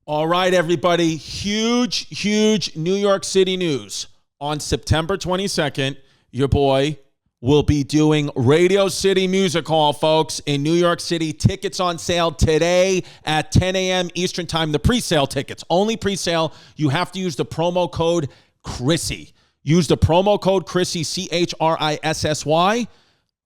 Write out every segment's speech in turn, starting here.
All right, everybody. Huge New York City news. On September 22nd, your boy will be doing Radio City Music Hall, folks, in New York City. Tickets on sale today at 10 a.m. Eastern Time. The pre-sale tickets, only pre-sale. You have to use the promo code Chrissy. Use the promo code Chrissy, Crissy.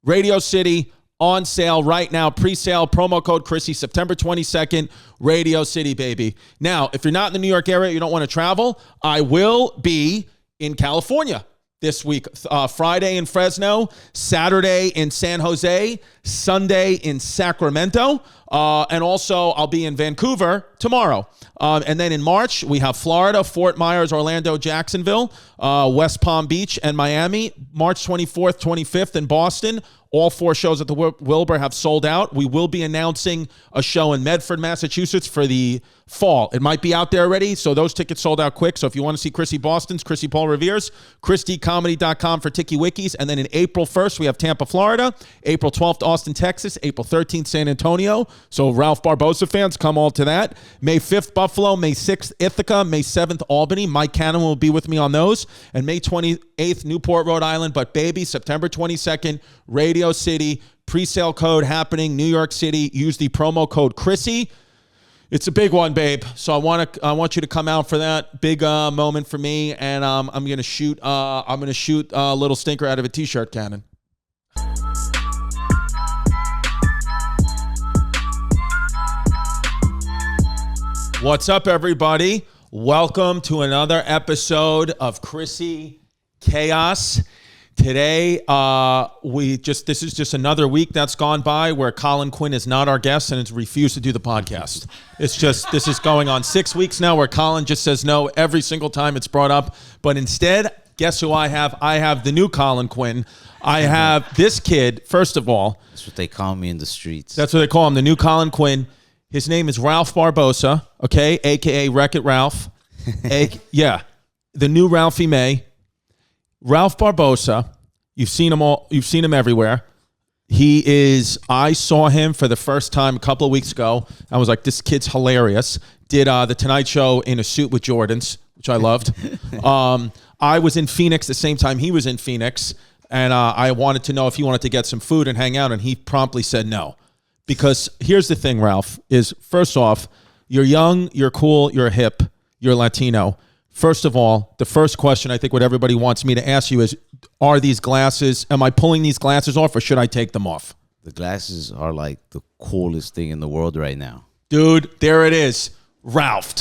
Radio City on sale right now. Pre-sale, promo code Chrissy, September 22nd, Radio City, baby. Now, if you're not in the New York area, you don't want to travel, I will be in California this week. Friday in Fresno, Saturday in San Jose, Sunday in Sacramento, and also I'll be in Vancouver tomorrow. And then in March, we have Florida, Fort Myers, Orlando, Jacksonville, West Palm Beach, and Miami. March 24th, 25th in Boston. All 4 shows at the Wilbur have sold out. We will be announcing a show in Medford, Massachusetts for the fall. It might be out there already, so those tickets sold out quick. So if you want to see Chrissy Boston's, Chrissy Paul Revere's, ChristyComedy.com for Tiki Wikis. And then in April 1st, we have Tampa, Florida. April 12th, Austin, Texas. April 13th, San Antonio. So Ralph Barbosa fans, come all to that. May 5th, Buffalo. May 6th, Ithaca. May 7th, Albany. Mike Cannon will be with me on those. And May 28th, Newport, Rhode Island. But baby, September 22nd, Radio City, pre-sale code happening, New York City. Use the promo code Chrissy. It's a big one, babe. So I want you to come out for that big moment for me, and I'm gonna shoot a little stinker out of a t-shirt cannon. What's up, everybody? Welcome to another episode of Chrissy Chaos. Today, this is just another week that's gone by where Colin Quinn is not our guest and has refused to do the podcast. It's just, this is going on 6 weeks now where Colin just says no every single time it's brought up. But instead, guess who I have? I have the new Colin Quinn. I have this kid, first of all. That's what they call me in the streets. That's what they call him, the new Colin Quinn. His name is Ralph Barbosa, okay, a.k.a. Wreck-It Ralph. Yeah, the new Ralphie May. Ralph Barbosa, you've seen him everywhere. I saw him for the first time a couple of weeks ago. I was like, this kid's hilarious. Did the Tonight Show in a suit with Jordans, which I loved. I was in Phoenix the same time he was in Phoenix, and I wanted to know if he wanted to get some food and hang out, and he promptly said no. Because here's the thing, Ralph, is first off, you're young, you're cool, you're hip, you're Latino. First of all, the first question I think what everybody wants me to ask you is, am I pulling these glasses off or should I take them off? The glasses are like the coolest thing in the world right now. Dude, there it is. Ralph.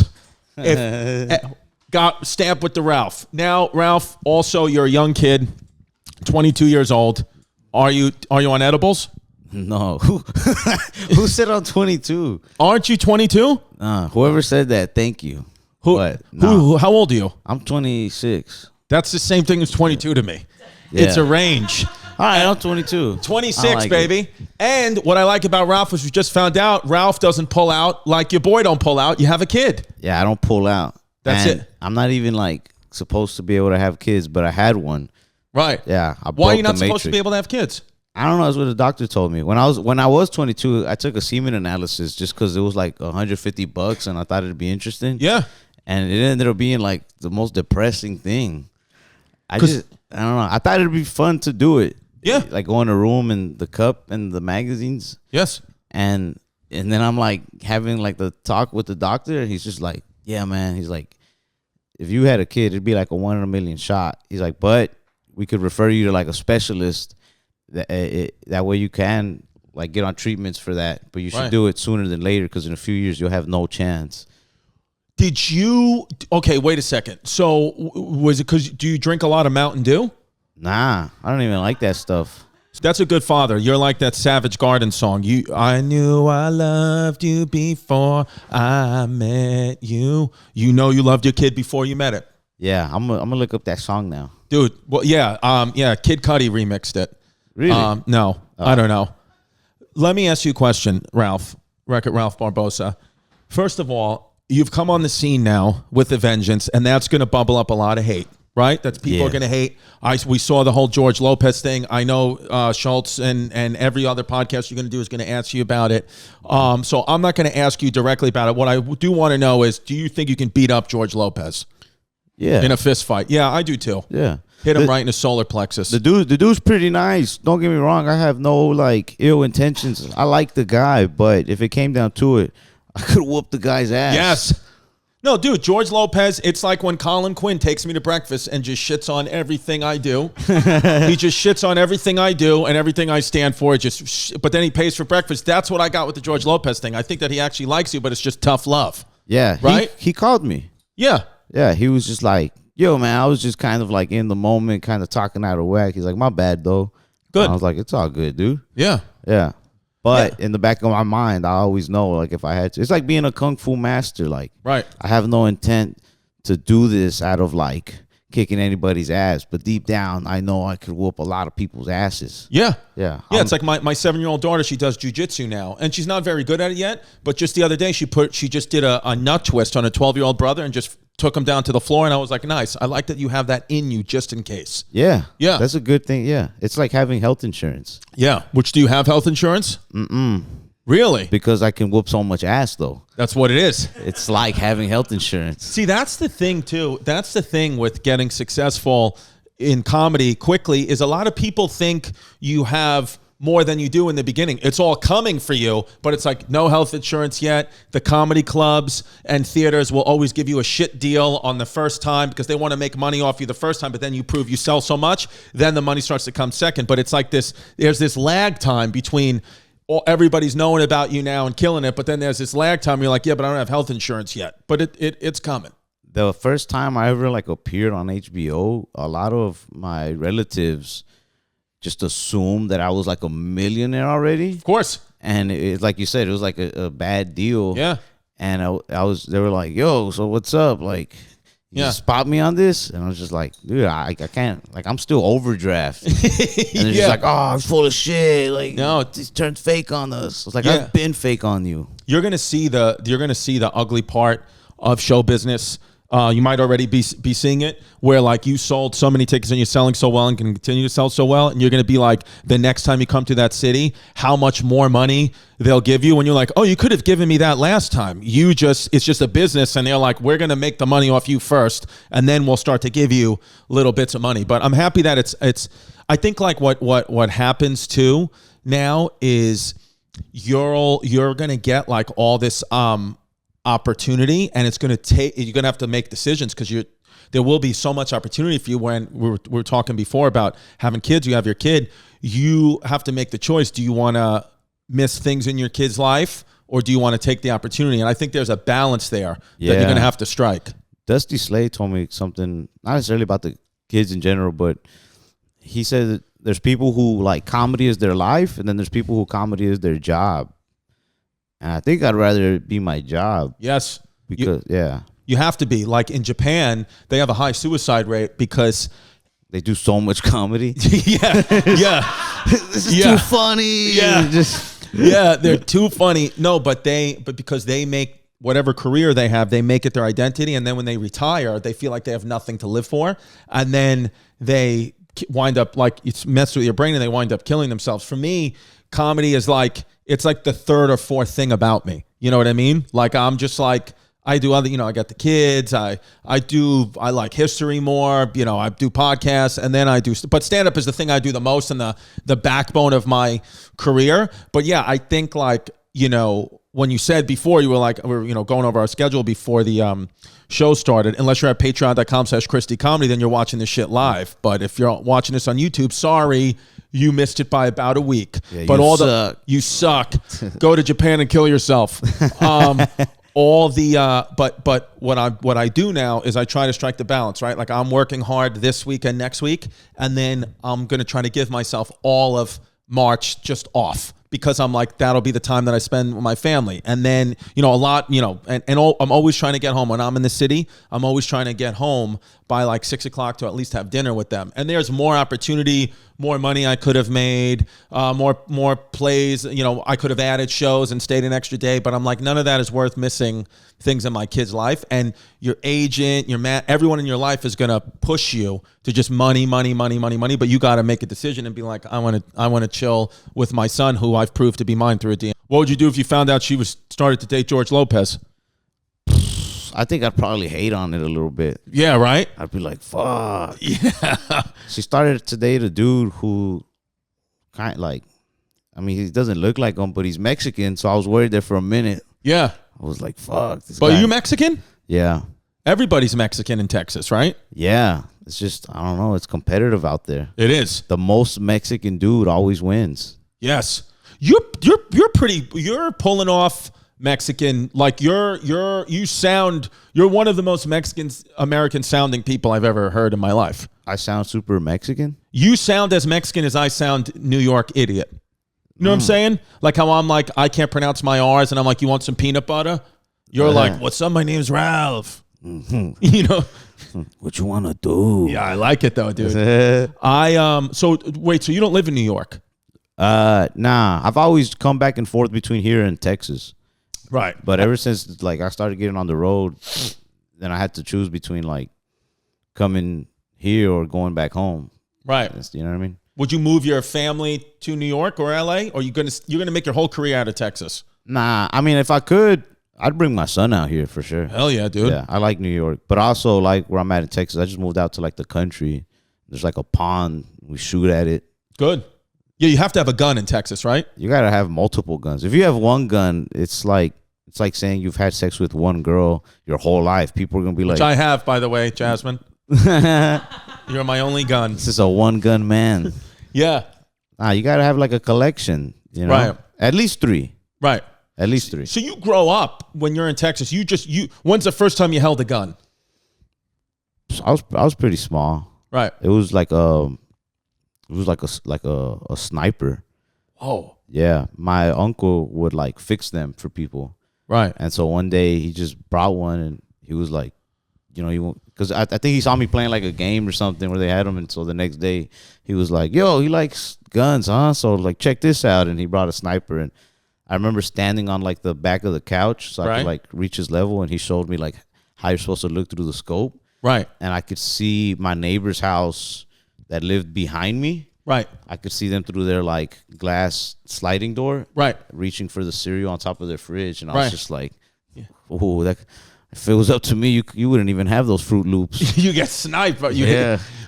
Got stamped with the Ralph. Now, Ralph, also you're a young kid, 22 years old. Are you on edibles? No. Who said I'm 22? Aren't you 22? Whoever said that, thank you. How old are you? I'm 26. That's the same thing as 22 to me. Yeah. It's a range. All right, I'm 22. 26, like baby. It. And what I like about Ralph is we just found out Ralph doesn't pull out like your boy don't pull out. You have a kid. Yeah, I don't pull out. That's it. I'm not even like supposed to be able to have kids, but I had one. Right. Yeah. Why are you not supposed to be able to have kids? I don't know. That's what the doctor told me. When I was 22, I took a semen analysis just because it was like $150 and I thought it'd be interesting. Yeah. And it ended up being like the most depressing thing. I don't know. I thought it'd be fun to do it. Yeah. Like go in a room and the cup and the magazines. Yes. And then I'm like having like the talk with the doctor and he's just like, yeah, man. He's like, if you had a kid, it'd be like a 1 in a million shot. He's like, but we could refer you to like a specialist that way you can like get on treatments for that. But you should do it sooner than later because in a few years you'll have no chance. Okay, wait a second. So was it because, do you drink a lot of Mountain Dew? Nah, I don't even like that stuff. That's a good father. You're like that Savage Garden song. I knew I loved you before I met you. You know you loved your kid before you met it. Yeah, I'm gonna look up that song now. Dude, well, yeah, Kid Cudi remixed it. Really? No, I don't know. Let me ask you a question, Ralph. Wreck-It Ralph Barbosa. First of all, you've come on the scene now with a vengeance, and that's going to bubble up a lot of hate. right? That people are going to hate. We saw the whole George Lopez thing. I know Schultz and every other podcast you're going to do is going to ask you about it. So I'm not going to ask you directly about it. What I do want to know is, do you think you can beat up George Lopez? Yeah. In a fist fight? Yeah, I do too. Yeah. Hit him right in the solar plexus. The dude's pretty nice. Don't get me wrong. I have no like ill intentions. I like the guy, but if it came down to it, I could whoop the guy's ass. Yes. No, dude, George Lopez, it's like when Colin Quinn takes me to breakfast and just shits on everything I do. He just shits on everything I do and everything I stand for. But then he pays for breakfast. That's what I got with the George Lopez thing. I think that he actually likes you, but it's just tough love. Yeah. Right? He called me. Yeah. Yeah, he was just like, yo, man, I was just kind of like in the moment, kind of talking out of whack. He's like, my bad, though. Good. And I was like, it's all good, dude. Yeah. Yeah. But in the back of my mind, I always know, like, if I had to. It's like being a kung fu master. Like, right. I have no intent to do this out of, like, kicking anybody's ass. But deep down, I know I could whoop a lot of people's asses. Yeah. Yeah. Yeah, it's like my 7-year-old daughter, she does jujitsu now. And she's not very good at it yet. But just the other day, she just did a nut twist on a 12-year-old brother and just took him down to the floor. And I was like, nice. I like that you have that in you just in case. Yeah. Yeah. That's a good thing. Yeah. It's like having health insurance. Yeah. Which, do you have health insurance? Mm-mm. Really? Because I can whoop so much ass, though. That's what it is. It's like having health insurance. See, that's the thing, too. That's the thing with getting successful in comedy quickly is a lot of people think you have more than you do in the beginning. It's all coming for you, but it's like no health insurance yet. The comedy clubs and theaters will always give you a shit deal on the first time because they want to make money off you the first time, but then you prove you sell so much, then the money starts to come second. But it's like this, there's this lag time between everybody's knowing about you now and killing it, but then there's this lag time. You're like, yeah, but I don't have health insurance yet. But it's coming. The first time I ever like appeared on HBO, a lot of my relatives just assumed that I was like a millionaire already. Of course. And it, like you said, it was like a bad deal. Yeah. And they were like, yo, so what's up? Like, you spot me on this? And I was just like, dude, I can't, like, I'm still overdraft. And they're just like, oh, I'm full of shit. Like, no, it turned fake on us. I was like, I've been fake on you. You're gonna see the ugly part of show business. You might already be seeing it where like you sold so many tickets and you're selling so well and can continue to sell so well. And you're going to be like, the next time you come to that city, how much more money they'll give you when you're like, oh, you could have given me that last time. It's just a business. And they're like, we're going to make the money off you first. And then we'll start to give you little bits of money. But I'm happy that it's, I think like what happens too now is you're going to get like all this, opportunity, and it's going to take, you're going to have to make decisions because there will be so much opportunity for you. When we were talking before about having kids, you have your kid, you have to make the choice. Do you want to miss things in your kid's life or do you want to take the opportunity? And I think there's a balance there that you're going to have to strike. Dusty Slay told me something, not necessarily about the kids in general, but he said that there's people who like comedy is their life and then there's people who comedy is their job. And I think I'd rather it be my job. Yes. Because, you have to be. Like in Japan, they have a high suicide rate because they do so much comedy. Yeah. This is too funny. Yeah. They're too funny. No, but because they make whatever career they have, they make it their identity. And then when they retire, they feel like they have nothing to live for. And then they wind up like, it's messed with your brain and they wind up killing themselves. For me, comedy is like, it's like the third or fourth thing about me. You know what I mean? Like, I'm just like, I do other, I got the kids. I like history more, I do podcasts and then but stand-up is the thing I do the most and the backbone of my career. But yeah, I think like, when you said before, you were like, we're, going over our schedule before the show started, unless you're at patreon.com/Christy Comedy, then you're watching this shit live. But if you're watching this on YouTube, sorry, you missed it by about a week. Yeah, but you suck. Go to Japan and kill yourself. But what I do now is I try to strike the balance, right? Like I'm working hard this week and next week, and then I'm going to try to give myself all of March just off. Because I'm like, that'll be the time that I spend with my family. And then, a lot, I'm always trying to get home. When I'm in the city, I'm always trying to get home by like 6 o'clock to at least have dinner with them. And there's more opportunity, more money I could have made, more plays. You know, I could have added shows and stayed an extra day. But I'm like, none of that is worth missing things in my kid's life. And your agent, your man, everyone in your life is gonna push you to just money. But you got to make a decision and be like, I want to chill with my son, who I've proved to be mine through a DM. What would you do if you found out she was started to date George Lopez? I think I'd probably hate on it a little bit. Yeah, right? I'd be like, fuck. Yeah. She started to date a dude who kind of like, I mean, he doesn't look like him, but he's Mexican. So I was worried there for a minute. Yeah. I was like, fuck. This But guy. are you Mexican? Yeah. Everybody's Mexican in Texas, right? Yeah. It's just, I don't know. It's competitive out there. It is. The most Mexican dude always wins. Yes. You're pulling off Mexican, like you're one of the most Mexican American sounding people I've ever heard in my life. I sound super Mexican? You sound as Mexican as I sound New York idiot. You know what I'm saying? Like how I'm like, I can't pronounce my R's and I'm like, you want some peanut butter? You're like, what's up? My name's Ralph. You know? What you want to do? Yeah, I like it though, dude. So wait, so you don't live in New York? Nah. I've always come back and forth between here and Texas. Right. But ever since like I started getting on the road, then I had to choose between like coming here or going back home. Right. You know what I mean? Would you move your family to New York or LA? Or you're gonna make your whole career out of Texas? Nah, I mean if I could, I'd bring my son out here for sure. Hell yeah, dude. Yeah, I like New York. But also like where I'm at in Texas, I just moved out to like the country. There's like a pond. We shoot at it. Good. Yeah, you have to have a gun in Texas, right? You gotta have multiple guns. If you have one gun, it's like saying you've had sex with one girl your whole life. People are gonna be like, which I have, by the way, Jasmine. You're my only gun. this is a one gun man. Yeah. Nah, you gotta have like a collection. You know, Right. At least 3. Right. At least 3. So you grow up when you're in Texas. When's the first time you held a gun? I was pretty small. Right. It was like a sniper. Oh. Yeah, my uncle would like fix them for people. Right. And so one day he just brought one and he was like, you know, because I think he saw me playing like a game or something where they had them. And so the next day he was like, yo, he likes guns, huh? So like, check this out. And he brought a sniper. And I remember standing on like the back of the couch so I could like reach his level. And he showed me like how you're supposed to look through the scope. Right. And I could see my neighbor's house that lived behind me. Right. I could see them through their like glass sliding door. Right. Reaching for the cereal on top of their fridge. And I was just like, oh, that if it was up to me, you wouldn't even have those Fruit Loops. You get sniped. But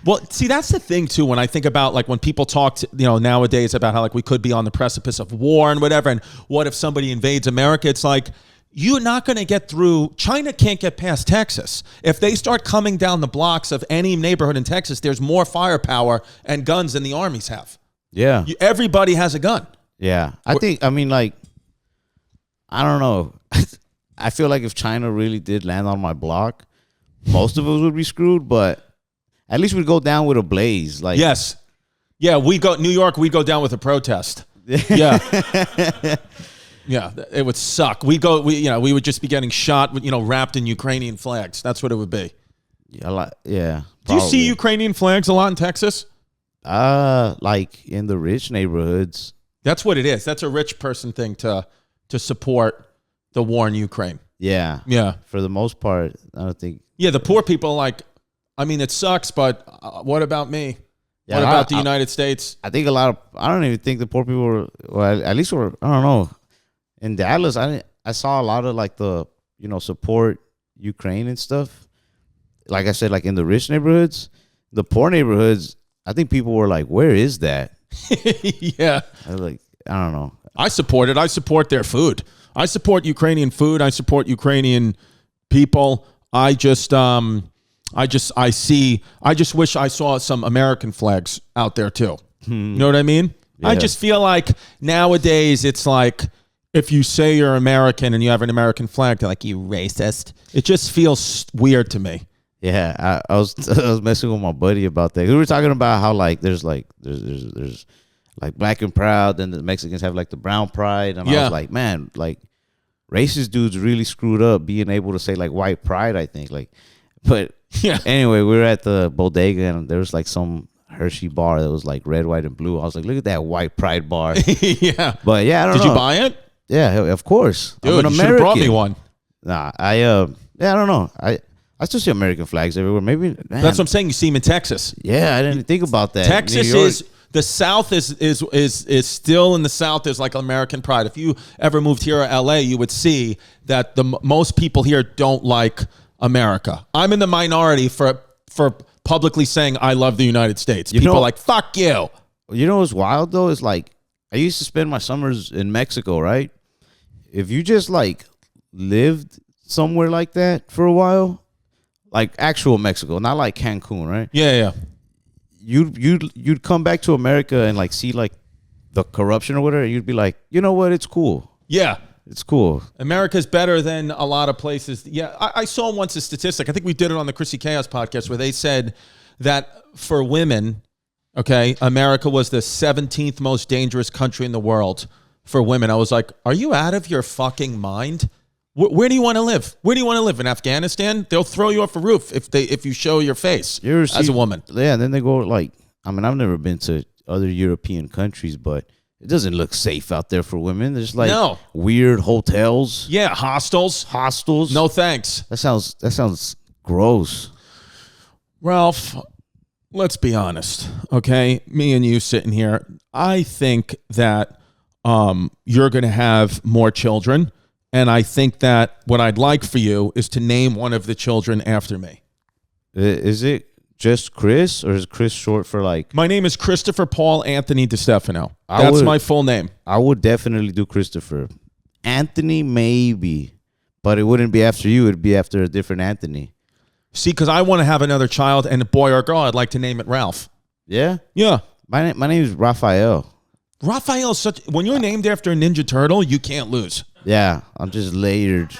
well, see, that's the thing too. When I think about like when people talk to, nowadays about how like we could be on the precipice of war and whatever, and what if somebody invades America? It's like, you're not going to get through. China can't get past Texas. If they start coming down the blocks of any neighborhood in Texas, there's more firepower and guns than the armies have. Yeah. Everybody has a gun. Yeah. I don't know. I feel like if China really did land on my block, most of us would be screwed, but at least we'd go down with a blaze. Like, yes. Yeah, New York, we'd go down with a protest. Yeah. Yeah, it would suck. We would just be getting shot with, wrapped in Ukrainian flags. That's what it would be. Yeah. Do you see Ukrainian flags a lot in Texas? Like in the rich neighborhoods. That's what it is. That's a rich person thing to support the war in Ukraine. Yeah. Yeah. For the most part, I don't think. Yeah, the poor people are like, I mean, it sucks, but what about me? Yeah, what about the United States? I think I don't even think the poor people were, well, at least I don't know. In Dallas, I saw a lot of like the, support Ukraine and stuff. Like I said, like in the rich neighborhoods, the poor neighborhoods, I think people were like, where is that? Yeah. I was like, I don't know. I support it. I support their food. I support Ukrainian food. I support Ukrainian people. I just wish I saw some American flags out there too. You know what I mean? Yeah. I just feel like nowadays it's like, if you say you're American and you have an American flag, they're like, you racist. It just feels weird to me. Yeah, I was messing with my buddy about that. We were talking about how like there's like black and proud, and the Mexicans have like the brown pride, and I was like, man, like racist dudes really screwed up being able to say like white pride. I think but anyway, we were at the bodega and there was like some Hershey bar that was like red, white, and blue. I was like, look at that white pride bar. Yeah. But yeah, I don't know. Did you buy it? Yeah, of course. Dude, I'm an you should have American. brought me one. Nah, I don't know. I still see American flags everywhere. Maybe man, That's what I'm saying. You see them in Texas. yeah, I didn't think about that. Texas is the South is still in the South. There's like American pride. If you ever moved here to LA, you would see that most people here don't like America. I'm in the minority for publicly saying I love the United States. People are like, fuck you. You know what's wild though? It's like I used to spend my summers in Mexico, right? If you just like lived somewhere like that for a while, like actual Mexico, not like Cancun, right? Yeah. You'd come back to America and like see like the corruption or whatever. You'd be like, you know what? It's cool. Yeah. It's cool. America's better than a lot of places. Yeah, I saw once a statistic. I think we did it on the Chrissy Chaos podcast where they said that for women, okay, America was the 17th most dangerous country in the world for women. I was like, are you out of your fucking mind? Where do you want to live? Where do you want to live? In Afghanistan? They'll throw you off a roof if you show your face as a woman. Yeah, and then they go like, I mean, I've never been to other European countries, but it doesn't look safe out there for women. There's like weird hotels. Yeah, hostels. No thanks. That sounds gross. Ralph, let's be honest, okay? Me and you sitting here, I think that you're going to have more children. And I think that what I'd like for you is to name one of the children after me. Is it just Chris, or is Chris short for like? My name is Christopher Paul Anthony Distefano. That's my full name. I would definitely do Christopher. Anthony, maybe, but it wouldn't be after you. It'd be after a different Anthony. See, because I want to have another child, and a boy or girl, I'd like to name it Ralph. Yeah? Yeah. My name is Raphael. Raphael is when you're named after a Ninja Turtle, you can't lose. Yeah, I'm just layered.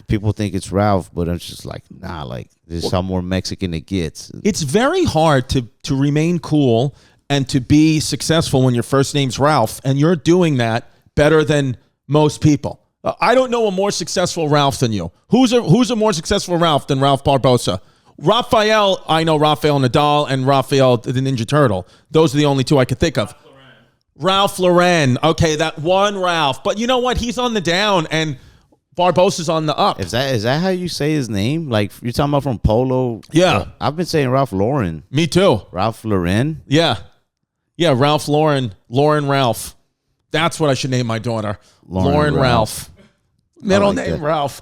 People think it's Ralph, but I'm just like, nah, like, this is how more Mexican it gets. It's very hard to remain cool and to be successful when your first name's Ralph, and you're doing that better than most people. I don't know a more successful Ralph than you. Who's a more successful Ralph than Ralph Barbosa? Raphael, I know Rafael Nadal and Raphael the Ninja Turtle. Those are the only two I could think of. Ralph Lauren. Okay, that one Ralph. But you know what? He's on the down, and Barbosa's on the up. Is that how you say his name? Like, you're talking about from Polo? Yeah. I've been saying Ralph Lauren. Me too. Ralph Lauren? Yeah. Yeah, Ralph Lauren. Lauren Ralph. That's what I should name my daughter. Lauren Ralph. Middle name that. Ralph.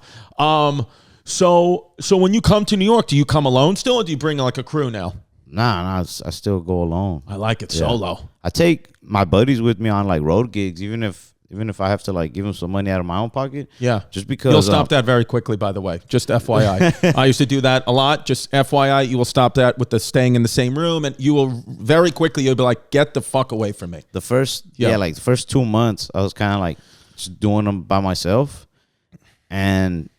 So when you come to New York, do you come alone still, or do you bring like a crew now? Nah, I still go alone. I like it solo. I take my buddies with me on like road gigs, even if I have to like give them some money out of my own pocket. Yeah. Just because you'll stop that very quickly, by the way. Just FYI. I used to do that a lot. Just FYI, you will stop that with the staying in the same room, and you will very quickly, you'll be like, get the fuck away from me. The first 2 months, I was kind of like just doing them by myself. And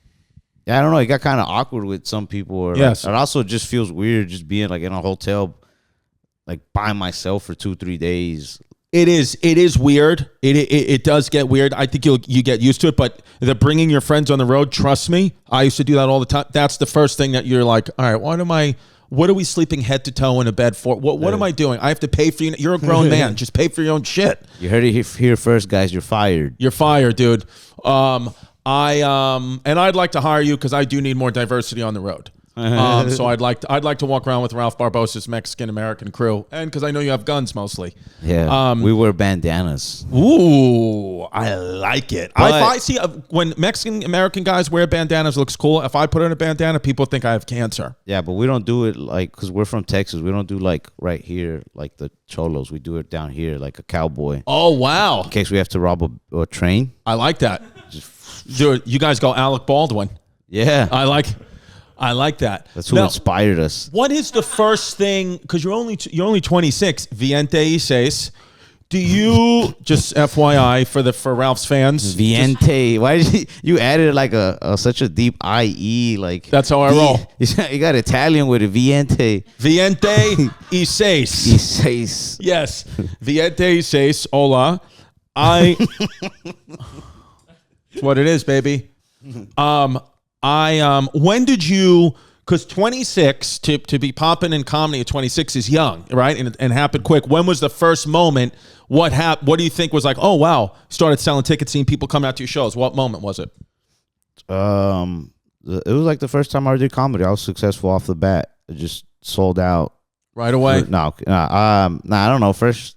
yeah, I don't know. It got kind of awkward with some people. Or yes. Like, it also just feels weird just being like in a hotel, like by myself for 2-3 days. It is weird. It does get weird. I think you get used to it. But the bringing your friends on the road, trust me, I used to do that all the time. That's the first thing that you're like, all right, what are we sleeping head to toe in a bed for? What am I doing? I have to pay for you. You're a grown man. Just pay for your own shit. You heard it here first, guys. You're fired. You're fired, dude. And I'd like to hire you because I do need more diversity on the road. So I'd like to walk around with Ralph Barbosa's Mexican American crew, and because I know you have guns mostly. Yeah, we wear bandanas. Ooh, I like it. I see when Mexican American guys wear bandanas, it looks cool. If I put on a bandana, people think I have cancer. Yeah, but we don't do it like, because we're from Texas. We don't do like right here like the cholos. We do it down here like a cowboy. Oh wow! In case we have to rob a train. I like that. Dude, you guys go Alec Baldwin. Yeah, I like that. That's who inspired us. What is the first thing? Because you're only 26. VIEnte y Seis. Do you just FYI for Ralph's fans? VIEnte. Why did you added like such a deep IE? Like that's how I roll. You got Italian with it. VIEnte. VIEnte y Seis. Y Seis. Yes. VIEnte y Seis. Hola. It's what it is, baby. When did you, because 26 to be popping in comedy at 26 is young, right? And happened quick. When was the first moment? What happened? What do you think was like? Oh wow! Started selling tickets, seeing people come out to your shows. What moment was it? It was like the first time I did comedy. I was successful off the bat. It just sold out right away. I don't know. First,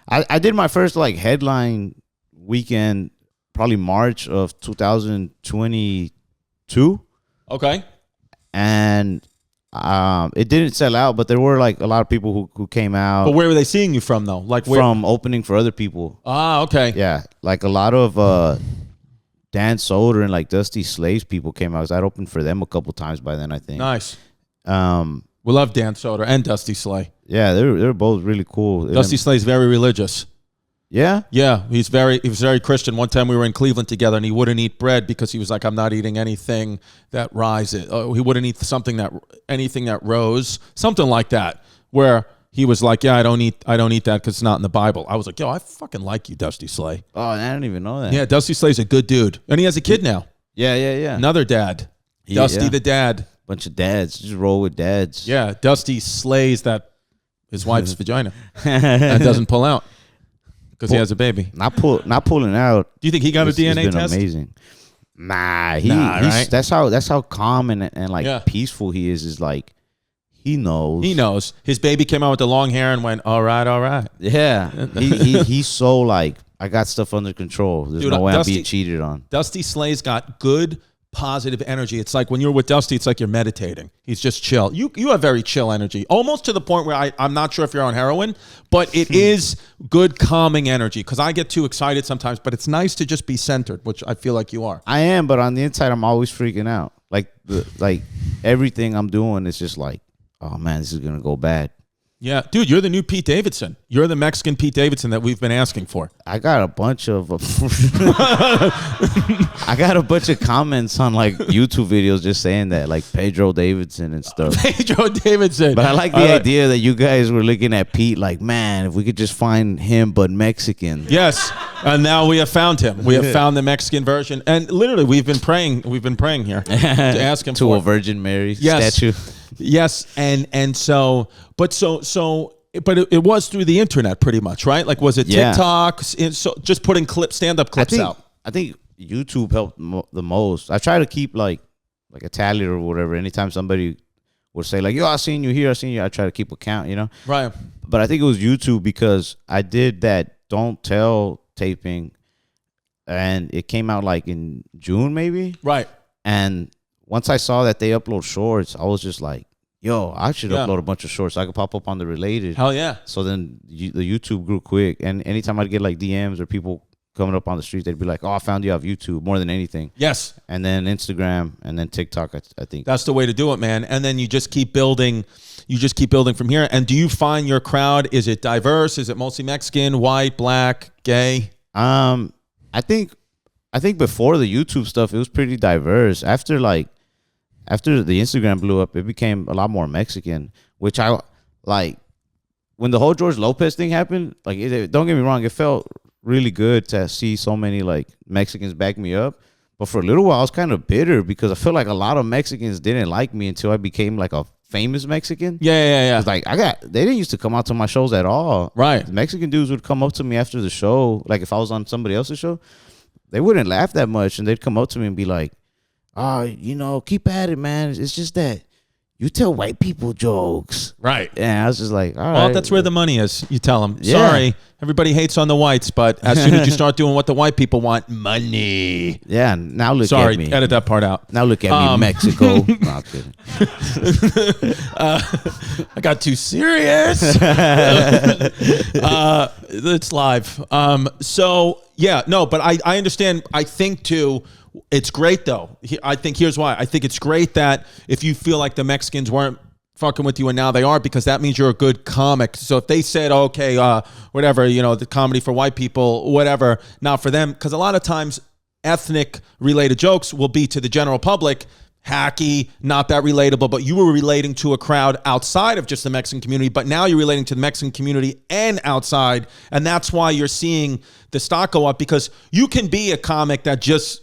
I did my first like headline weekend, probably March of 2022. Okay. And it didn't sell out, but there were like a lot of people who came out. But where were they seeing you from though? Like from opening for other people. Ah, okay. Yeah, like a lot of Dan Soder and like Dusty Slaves people came out. I'd opened for them a couple times by then, I think. Nice. We love Dan Soder and Dusty Slay. Yeah, they're both really cool. Dusty Slay's very religious. Yeah? Yeah, he was very Christian. One time we were in Cleveland together and he wouldn't eat bread because he was like, I'm not eating anything that rises. He wouldn't eat anything that rose, something like that, where he was like, yeah, I don't eat that because it's not in the Bible. I was like, yo, I fucking like you, Dusty Slay. Oh, I didn't even know that. Yeah, Dusty Slay's a good dude. And he has a kid now. Yeah. Another dad. Dusty the dad. Bunch of dads. Just roll with dads. Yeah, Dusty slays his wife's vagina and doesn't pull out. Because he has a baby. Not pulling out. Do you think he got a DNA test? Amazing. Nah, right? That's how calm and like peaceful he is. Is like he knows. He knows. His baby came out with the long hair and went, all right. Yeah, he's so like, I got stuff under control. There's no way I'm being cheated on. Dusty Slay's got good, positive energy. It's like when you're with Dusty, it's like you're meditating. He's just chill. You have very chill energy, almost to the point where I'm not sure if you're on heroin, but it is good, calming energy because I get too excited sometimes, but it's nice to just be centered, which I feel like you are. I am, but on the inside, I'm always freaking out. Like everything I'm doing is just like, oh man, this is going to go bad. Yeah, dude, you're the new Pete Davidson. You're the Mexican Pete Davidson that we've been asking for. I got a bunch of comments on like YouTube videos just saying that, like Pedro Davidson and stuff. Pedro Davidson. But I like the idea that you guys were looking at Pete like, man, if we could just find him but Mexican. Yes, and now we have found him. We have found the Mexican version, and literally we've been praying here to ask him to a Virgin Mary statue. Yes, and so it was through the internet pretty much, right? Like, was it TikTok? So just putting stand-up clips out. I think YouTube helped the most. I try to keep like a tally or whatever. Anytime somebody would say like, yo, I seen you here, I try to keep a count, you know? Right. But I think it was YouTube because I did that Don't Tell taping and it came out like in June maybe. Right. And once I saw that they upload shorts, I was just like, yo, I should upload a bunch of shorts so I could pop up on the Related. Hell yeah. So then the YouTube grew quick. And anytime I'd get like DMs or people coming up on the street, they'd be like, oh, I found you off YouTube more than anything. Yes. And then Instagram and then TikTok, I think. That's the way to do it, man. And then you just keep building. You just keep building from here. And do you find your crowd, is it diverse? Is it mostly Mexican, white, black, gay? I think before the YouTube stuff, it was pretty diverse. After the Instagram blew up, it became a lot more Mexican, which I like. When the whole George Lopez thing happened, like, don't get me wrong, it felt really good to see so many like Mexicans back me up. But for a little while, I was kind of bitter because I felt like a lot of Mexicans didn't like me until I became like a famous Mexican. Yeah. It's like they didn't used to come out to my shows at all. Right. The Mexican dudes would come up to me after the show, like if I was on somebody else's show, they wouldn't laugh that much, and they'd come up to me and be like, oh, keep at it, man. It's just that you tell white people jokes. Right. And I was just like, all right. Well, that's where the money is. You tell them, Yeah. sorry, everybody hates on the whites, but as soon as you start doing what the white people want, money. Yeah, now look Sorry, at me. edit that part out. Now look at me, Mexico. No, I'm kidding. I got too serious. It's live. But I understand. I think too, it's great though. I think here's why. I think it's great that if you feel like the Mexicans weren't fucking with you and now they are, because that means you're a good comic. So if they said, okay, whatever, the comedy for white people, whatever, not for them, because a lot of times ethnic related jokes will be to the general public hacky, not that relatable, but you were relating to a crowd outside of just the Mexican community, but now you're relating to the Mexican community and outside, and that's why you're seeing the stock go up, because you can be a comic that just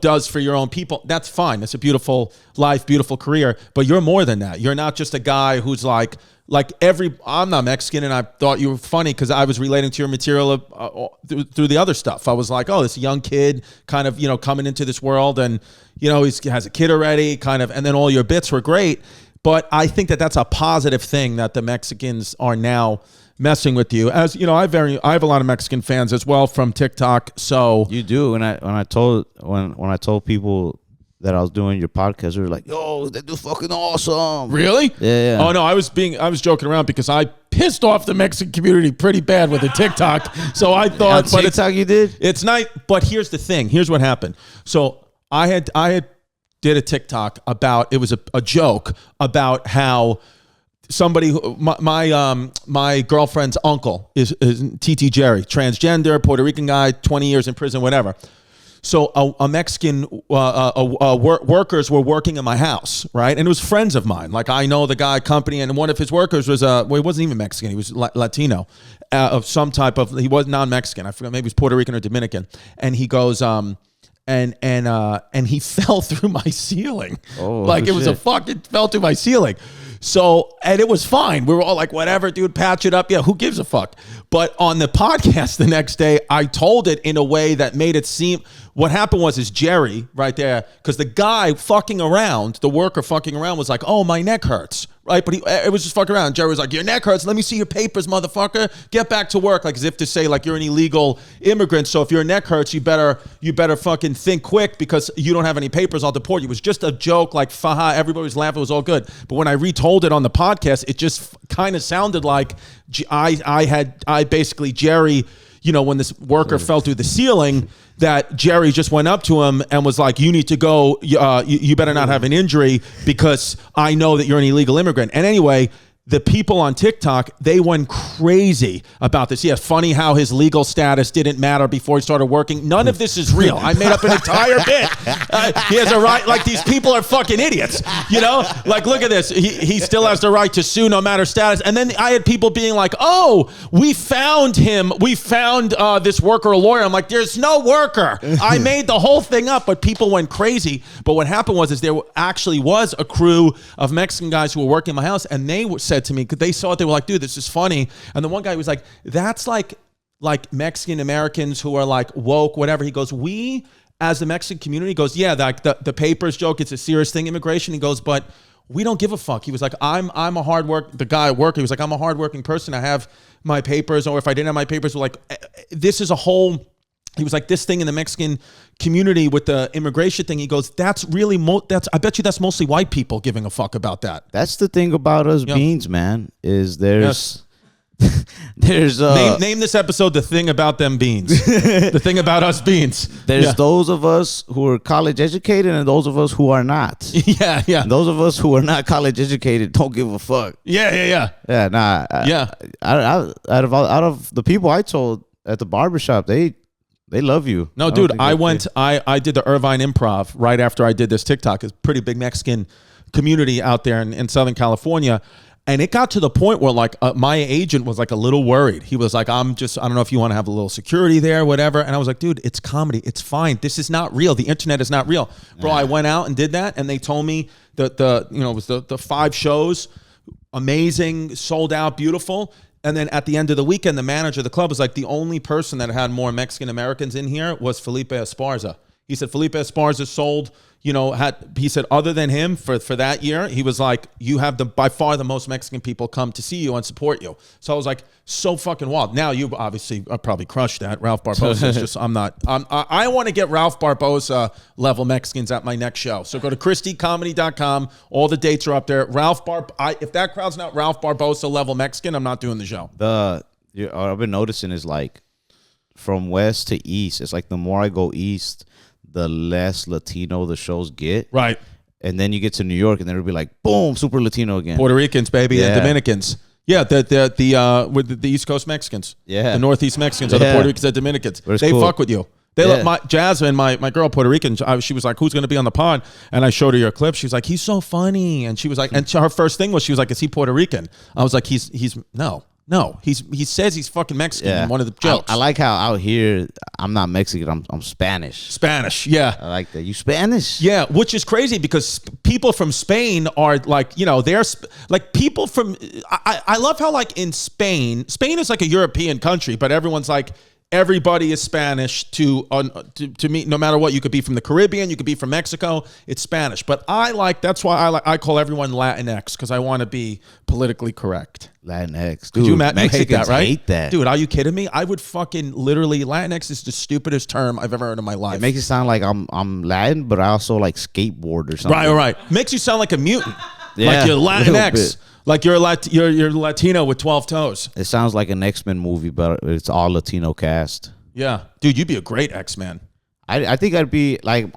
does for your own people, that's fine. It's a beautiful life, beautiful career. But you're more than that. You're not just a guy who's like I'm not Mexican, and I thought you were funny because I was relating to your material through the other stuff. I was like, oh, this young kid kind of, coming into this world, and, he has a kid already, kind of, and then all your bits were great. But I think that that's a positive thing that the Mexicans are now messing with you. As you know, I have a lot of Mexican fans as well from TikTok. So you do. When I told people that I was doing your podcast, they were like, "Yo, they do fucking awesome." Really? Yeah. Oh no, I was joking around because I pissed off the Mexican community pretty bad with the TikTok. So I thought, but TikTok you did. It's nice. But here's the thing. Here's what happened. So I had did a TikTok about, it was a joke about how somebody, my girlfriend's uncle is TT Jerry, transgender, Puerto Rican guy, 20 years in prison, whatever. So a Mexican workers were working in my house, right? And it was friends of mine. Like, I know the guy company, and one of his workers was he wasn't even Mexican. He was Latino of some type of, he was non-Mexican. I forgot, maybe he was Puerto Rican or Dominican. And he goes, and he fell through my ceiling. Oh, like, it was fell through my ceiling. So, and it was fine. We were all like, whatever, dude, patch it up. Yeah, who gives a fuck? But on the podcast the next day, I told it in a way that made it seem, what happened was Jerry right there, because the guy fucking around, the worker fucking around was like, oh, my neck hurts, right? But it was just fucking around. Jerry was like, your neck hurts. Let me see your papers, motherfucker. Get back to work. Like, as if to say, like, you're an illegal immigrant. So if your neck hurts, you better fucking think quick because you don't have any papers. I'll deport you. It was just a joke, like, faha. Everybody was laughing. It was all good. But when I retold it on the podcast, it just kind of sounded like I basically, Jerry, when this worker fell through the ceiling, that Jerry just went up to him and was like, you need to go, you better not have an injury because I know that you're an illegal immigrant. And anyway, the people on TikTok, they went crazy about this. Yeah, funny how his legal status didn't matter before he started working. None of this is real. I made up an entire bit. He has a right, like, these people are fucking idiots. Like, look at this. He still has the right to sue no matter status. And then I had people being like, oh, we found him. We found this worker a lawyer. I'm like, there's no worker. I made the whole thing up, but people went crazy. But what happened was there actually was a crew of Mexican guys who were working in my house, and they said to me, because they saw it, they were like, dude, this is funny. And the one guy was like, that's like Mexican Americans who are like woke, whatever. He goes, we as the Mexican community, goes, yeah, like the papers joke, it's a serious thing, immigration. He goes, but we don't give a fuck. He was like, I'm a the guy at work, he was like, I'm a hardworking person. I have my papers, or if I didn't have my papers, we're like, this is a whole, he was like, this thing in the Mexican community with the immigration thing. He goes, that's really, I bet you that's mostly white people giving a fuck about that. That's the thing about us beans, man, is there's, there's name this episode The Thing About Them Beans. The Thing About Us Beans. There's those of us who are college educated and those of us who are not. Yeah. And those of us who are not college educated don't give a fuck. Yeah. Out of the people I told at the barbershop, they love you. No, dude, I did the Irvine Improv right after I did this TikTok. It's a pretty big Mexican community out there in Southern California. And it got to the point where, like, my agent was like a little worried. He was like, I don't know if you want to have a little security there, whatever. And I was like, dude, it's comedy. It's fine. This is not real. The internet is not real. Bro, I went out and did that, and they told me that it was the 5 shows, amazing, sold out, beautiful. And then at the end of the weekend, the manager of the club was like, the only person that had more Mexican Americans in here was Felipe Esparza. He said Felipe Esparza sold, he said, other than him for that year, he was like, you have by far the most Mexican people come to see you and support you. So I was like, so fucking wild. Now you obviously probably crushed that. Ralph Barbosa is just, I want to get Ralph Barbosa level Mexicans at my next show. So go to ChristyComedy.com. All the dates are up there. If that crowd's not Ralph Barbosa level Mexican, I'm not doing the show. What I've been noticing is, like, from west to east, it's like the more I go east, the less Latino the shows get. Right. And then you get to New York and then it'll be like, boom, super Latino again. Puerto Ricans, baby, and Dominicans. Yeah, with the East Coast Mexicans. Yeah. The Northeast Mexicans are the Puerto Ricans and Dominicans. They cool. fuck with you. They let Jasmine, my girl, Puerto Rican, she was like, who's going to be on the pod? And I showed her your clip. She was like, he's so funny. And she was like, and her first thing was, she was like, is he Puerto Rican? I was like, he's no. No, he says he's fucking Mexican in one of the jokes. I like how out here I'm not Mexican. I'm Spanish. Spanish, yeah. I like that. You Spanish? Yeah, which is crazy because people from Spain are like, they're like people from. I love how like in Spain is like a European country, but everyone's like. Everybody is Spanish to me, no matter what. You could be from the Caribbean, you could be from Mexico. It's Spanish, but that's why I call everyone Latinx because I want to be politically correct. Latinx, dude. You hate that, right? Hate that, dude. Are you kidding me? I would fucking literally. Latinx is the stupidest term I've ever heard in my life. It makes it sound like I'm Latin, but I also like skateboard or something. Right. Makes you sound like a mutant. Yeah, like you're Latinx. Like you're Latino with 12 toes. It sounds like an X-Men movie, but it's all Latino cast. Yeah. Dude, you'd be a great X-Man. I think I'd be like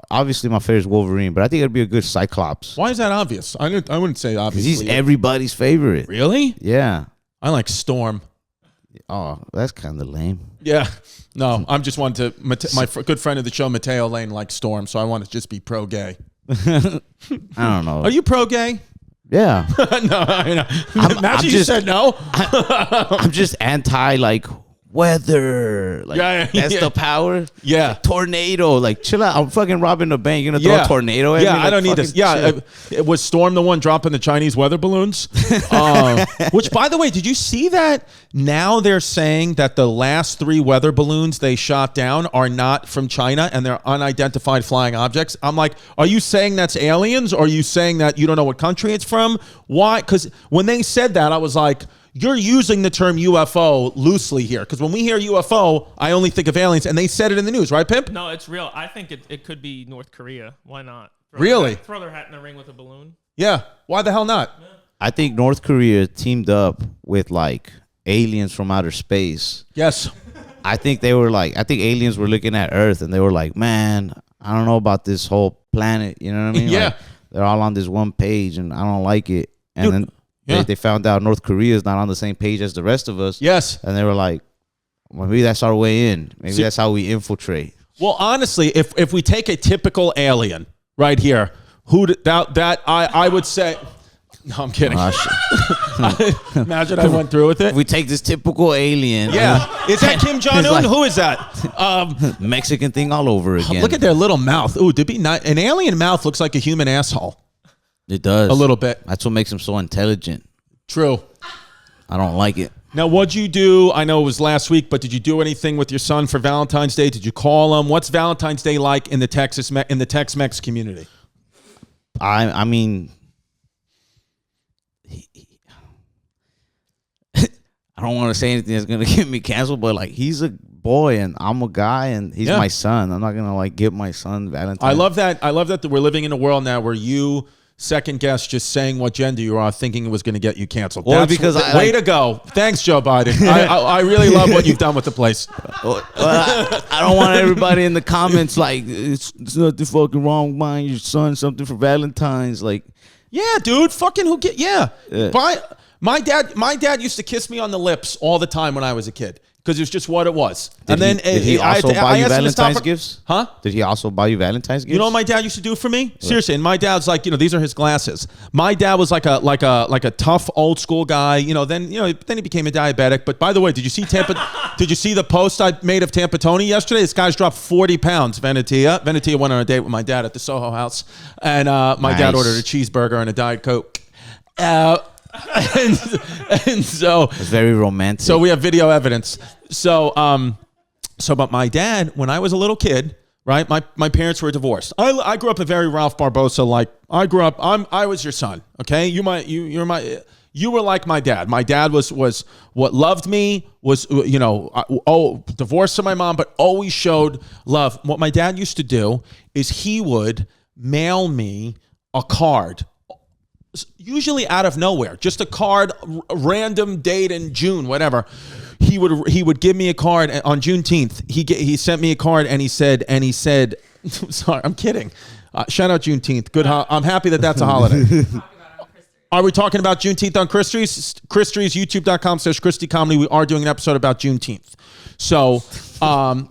obviously my favorite is Wolverine, but I think I'd be a good Cyclops. Why is that obvious? I wouldn't say obvious. He's everybody's favorite. Really? Yeah. I like Storm. Oh, that's kind of lame. Yeah. No, I'm just wanting to. My good friend of the show, Mateo Lane, likes Storm, so I want to just be pro-gay. I don't know. Are you pro-gay? Yeah. No, I know. Imagine you said no. I'm just anti like weather. Like that's the power. Yeah. Like, tornado. Like chill out. I'm fucking robbing a bank. You're gonna throw a tornado at me? I don't need this. Yeah. Was Storm the one dropping the Chinese weather balloons? Which, by the way, did you see that? Now they're saying that the last 3 weather balloons they shot down are not from China and they're unidentified flying objects. I'm like, are you saying that's aliens or are you saying that you don't know what country it's from? Why? Because when they said that, I was like, you're using the term UFO loosely here. Because when we hear UFO, I only think of aliens. And they said it in the news, right, Pimp? No, it's real. I think it could be North Korea. Why not? Throw their hat in the ring with a balloon. Yeah. Why the hell not? Yeah. I think North Korea teamed up with like aliens from outer space. Yes. I think aliens were looking at Earth and they were like, man, I don't know about this whole planet. You know what I mean? Yeah. Like, they're all on this one page and I don't like it. And Dude. then they found out North Korea is not on the same page as the rest of us. Yes. And they were like, well, maybe that's our way in. Maybe that's how we infiltrate. Well, honestly, if we take a typical alien right here, I would say... No, I'm kidding. Imagine I went through with it. If we take this typical alien. Yeah. Is that Kim Jong-un? Like, who is that? Mexican thing all over again. Look at their little mouth. Ooh, to be not, an alien mouth looks like a human asshole. It does. A little bit. That's what makes them so intelligent. True. I don't like it. Now, what'd you do? I know it was last week, but did you do anything with your son for Valentine's Day? Did you call him? What's Valentine's Day like in the Tex Mex community? I mean... I don't want to say anything that's going to get me canceled, but like he's a boy and I'm a guy and he's my son. I'm not going to like get my son Valentine's. I love that we're living in a world now where you second guess just saying what gender you are, thinking it was going to get you canceled. Well, that's because way to go. Thanks, Joe Biden. I really love what you've done with the place. Well, I don't want everybody in the comments like it's nothing fucking wrong buying your son something for Valentine's. Like, yeah, dude, fucking My dad used to kiss me on the lips all the time when I was a kid because it was just what it was. Did he also buy you Valentine's gifts? Huh? Did he also buy you Valentine's gifts? You know what my dad used to do for me? Seriously, and my dad's like, these are his glasses. My dad was like a tough old school guy. Then he became a diabetic. But by the way, did you see the post I made of Tampa Tony yesterday? This guy's dropped 40 pounds. Venetia went on a date with my dad at the Soho House, and my dad ordered a cheeseburger and a Diet Coke. And so it's very romantic. So we have video evidence. But my dad, when I was a little kid, right? My parents were divorced. I grew up a very Ralph Barbosa like. I grew up. I was your son. Okay, you were like my dad. My dad was what loved me was divorced from my mom, but always showed love. What my dad used to do is he would mail me a card. Usually out of nowhere, just a card, random date in June, whatever. He would give me a card on Juneteenth. He sent me a card and he said, sorry, I'm kidding. Shout out Juneteenth. Good. I'm happy that's a holiday. Are we talking about Juneteenth on Chrissys? Chrissys, youtube.com/ChristyComedy. We are doing an episode about Juneteenth. So, on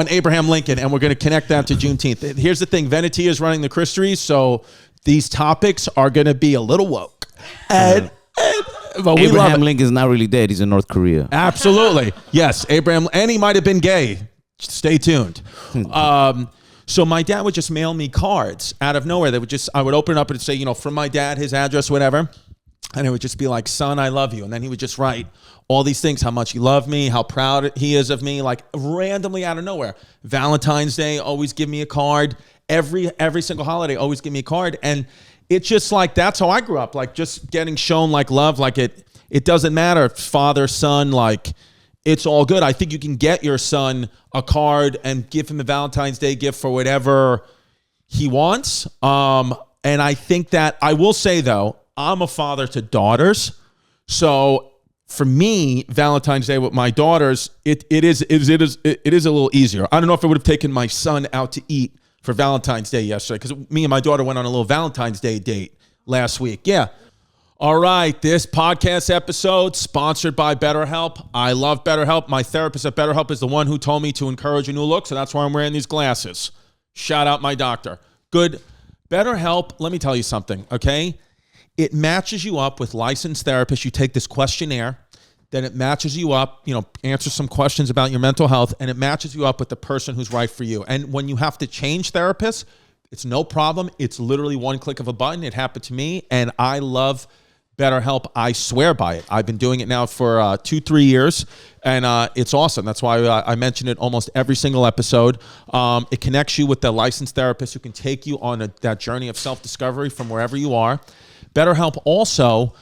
Abraham Lincoln, and we're going to connect that to Juneteenth. Here's the thing. Venetia is running the Chrissys, so these topics are going to be a little woke. And But we Abraham Lincoln's not really dead. He's in North Korea. Absolutely. Yes, Abraham. And he might have been gay. Stay tuned. So my dad would just mail me cards out of nowhere. I would open it up and say, from my dad, his address, whatever. And it would just be like, son, I love you. And then he would just write all these things, how much he loved me, how proud he is of me, like randomly out of nowhere. Valentine's Day, always give me a card. Every single holiday, always give me a card. And it's just like, that's how I grew up. Like just getting shown like love, like it doesn't matter father, son, like it's all good. I think you can get your son a card and give him a Valentine's Day gift for whatever he wants. And I think that I will say though, I'm a father to daughters. So for me, Valentine's Day with my daughters, it is a little easier. I don't know if I would have taken my son out to eat for Valentine's Day yesterday because me and my daughter went on a little Valentine's Day date last week. Yeah. All right. This podcast episode sponsored by BetterHelp. I love BetterHelp. My therapist at BetterHelp is the one who told me to encourage a new look, so that's why I'm wearing these glasses. Shout out my doctor. Good. BetterHelp, let me tell you something, okay? It matches you up with licensed therapists. You take this questionnaire, then it matches you up, answer some questions about your mental health, and it matches you up with the person who's right for you. And when you have to change therapists, it's no problem. It's literally one click of a button. It happened to me, and I love BetterHelp. I swear by it. I've been doing it now for 2-3 years, and it's awesome. That's why I mention it almost every single episode. It connects you with the licensed therapist who can take you on that journey of self-discovery from wherever you are. BetterHelp also,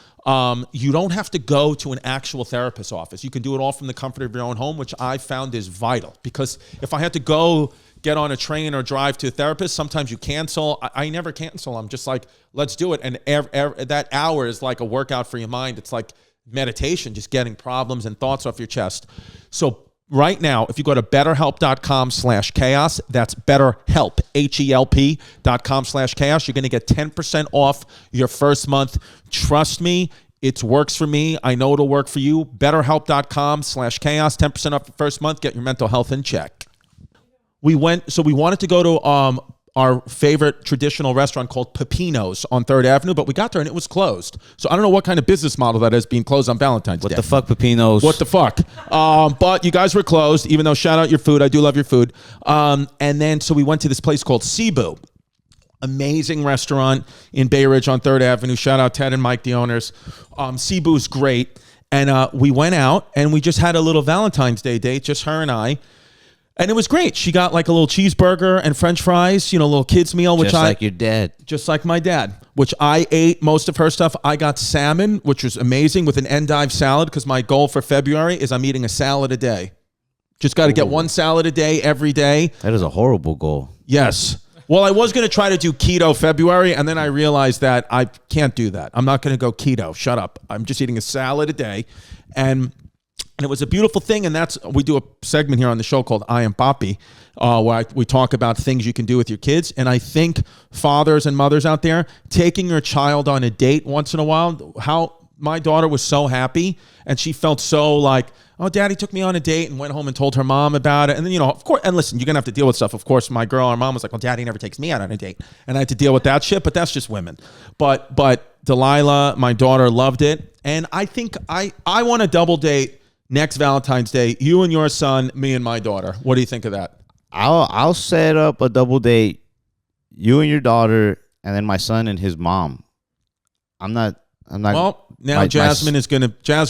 you don't have to go to an actual therapist's office. You can do it all from the comfort of your own home, which I found is vital. Because if I had to go get on a train or drive to a therapist, sometimes you cancel. I never cancel. I'm just like, let's do it. And that hour is like a workout for your mind. It's like meditation, just getting problems and thoughts off your chest. So right now, if you go to betterhelp.com/chaos, that's BetterHelp, HELP.com/chaos, you're going to get 10% off your first month. Trust me, it works for me. I know it'll work for you. BetterHelp.com/chaos, 10% off your first month. Get your mental health in check. We wanted to go to our favorite traditional restaurant called Pepino's on 3rd Avenue, but we got there and it was closed. So I don't know what kind of business model that is being closed on Valentine's Day. What the fuck, Pepino's? What the fuck? But you guys were closed, even though shout out your food. I do love your food. And then so we went to this place called Cebu. Amazing restaurant in Bay Ridge on 3rd Avenue. Shout out Ted and Mike, the owners. Cebu's great. And we went out and we just had a little Valentine's Day date, just her and I. And it was great. She got like a little cheeseburger and French fries, a little kid's meal, which just like your dad. Just like my dad, which I ate most of her stuff. I got salmon, which was amazing, with an endive salad, because my goal for February is I'm eating a salad a day. Just got to get one salad a day every day. That is a horrible goal. Yes. Well, I was going to try to do keto February, and then I realized that I can't do that. I'm not going to go keto. Shut up. I'm just eating a salad a day. And it was a beautiful thing, and we do a segment here on the show called I Am Papi, where we talk about things you can do with your kids. And I think fathers and mothers out there, taking your child on a date once in a while, how my daughter was so happy, and she felt so like, oh, daddy took me on a date, and went home and told her mom about it. And then, of course, and listen, you're going to have to deal with stuff. Of course, my girl, our mom was like, well, daddy never takes me out on a date. And I had to deal with that shit, but that's just women. But Delilah, my daughter, loved it. And I think I want a double date next Valentine's Day, you and your son, me and my daughter. What do you think of that? I'll set up a double date, you and your daughter, and then my son and his mom. I'm not. Well, now Jasmine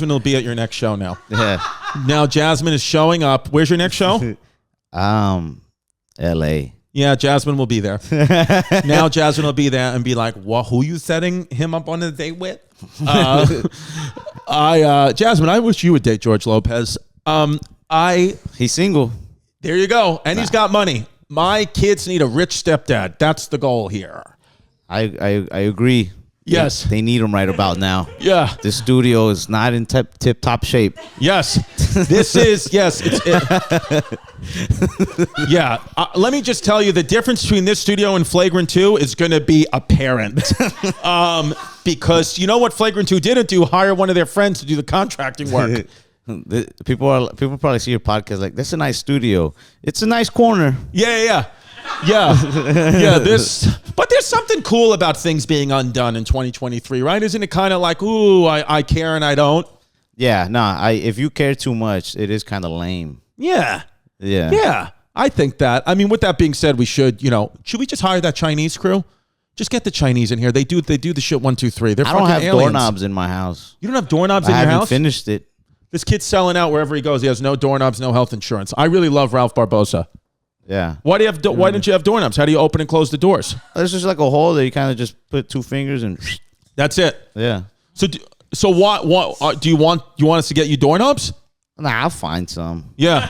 will be at your next show now. Yeah. Now Jasmine is showing up. Where's your next show? L.A. Yeah, Jasmine will be there. Now Jasmine will be there and be like, well, who you setting him up on a date with? Jasmine, I wish you would date George Lopez. He's single. There you go. And he's got money. My kids need a rich stepdad. That's the goal here. I agree. Yes. They need him right about now. Yeah. This studio is not in tip-top shape. Yes. This is, yes. Yeah. Let me just tell you, the difference between this studio and Flagrant 2 is going to be apparent. Because you know what Flagrant 2 didn't do? Hire one of their friends to do the contracting work. People probably see your podcast like, that's a nice studio. It's a nice corner. Yeah. This But there's something cool about things being undone in 2023, right? Isn't it kind of like, ooh, I care and I don't? Yeah, if you care too much, it is kind of lame. Yeah. Yeah. Yeah. I think that. I mean, with that being said, we should we just hire that Chinese crew? Just get the Chinese in here. They do the shit 1, 2, 3. They're I don't have aliens. doorknobs in my house. You don't have doorknobs in I your haven't house? finished it. This kid's selling out wherever he goes. He has no doorknobs, no health insurance. I really love Ralph Barbosa. Yeah. Why don't you have doorknobs? How do you open and close the doors? There's just like a hole that you kind of just put 2 fingers and. That's it. Yeah. So what do you want us to get you doorknobs? Nah, I'll find some. Yeah.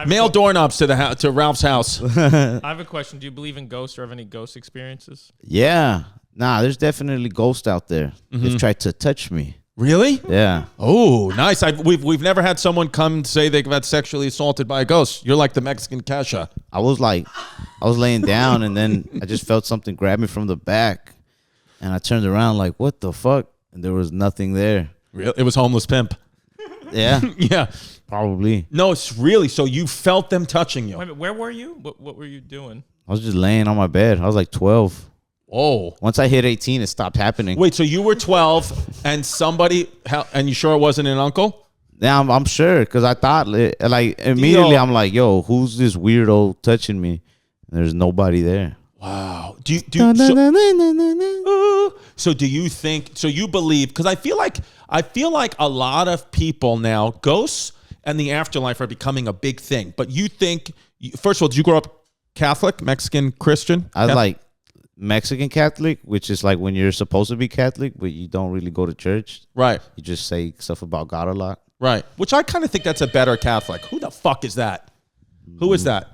Mail doorknobs to Ralph's house. I have a question. Do you believe in ghosts or have any ghost experiences? Yeah. Nah, there's definitely ghosts out there. They've tried to touch me. Really? Yeah. Oh, nice. We've never had someone come say they got sexually assaulted by a ghost. You're like the Mexican Kesha. I was laying down and then I just felt something grab me from the back. And I turned around like, what the fuck? And there was nothing there. Really? It was homeless pimp. Yeah. Yeah. Probably. No, it's really. So you felt them touching you. Wait a minute, where were you? What were you doing? I was just laying on my bed. I was like 12. Oh. Once I hit 18, it stopped happening. Wait, so you were 12 and and you sure it wasn't an uncle? Yeah, I'm sure because I thought like immediately I'm like, yo, who's this weirdo touching me? And there's nobody there. Wow. So do you think? So you believe? Because I feel like a lot of people now, ghosts and the afterlife are becoming a big thing. But you think? First of all, did you grow up Catholic, Mexican, Christian? I was like Mexican Catholic, which is like when you're supposed to be Catholic, but you don't really go to church. Right. You just say stuff about God a lot. Right. Which I kind of think that's a better Catholic. Who the fuck is that? Who is that?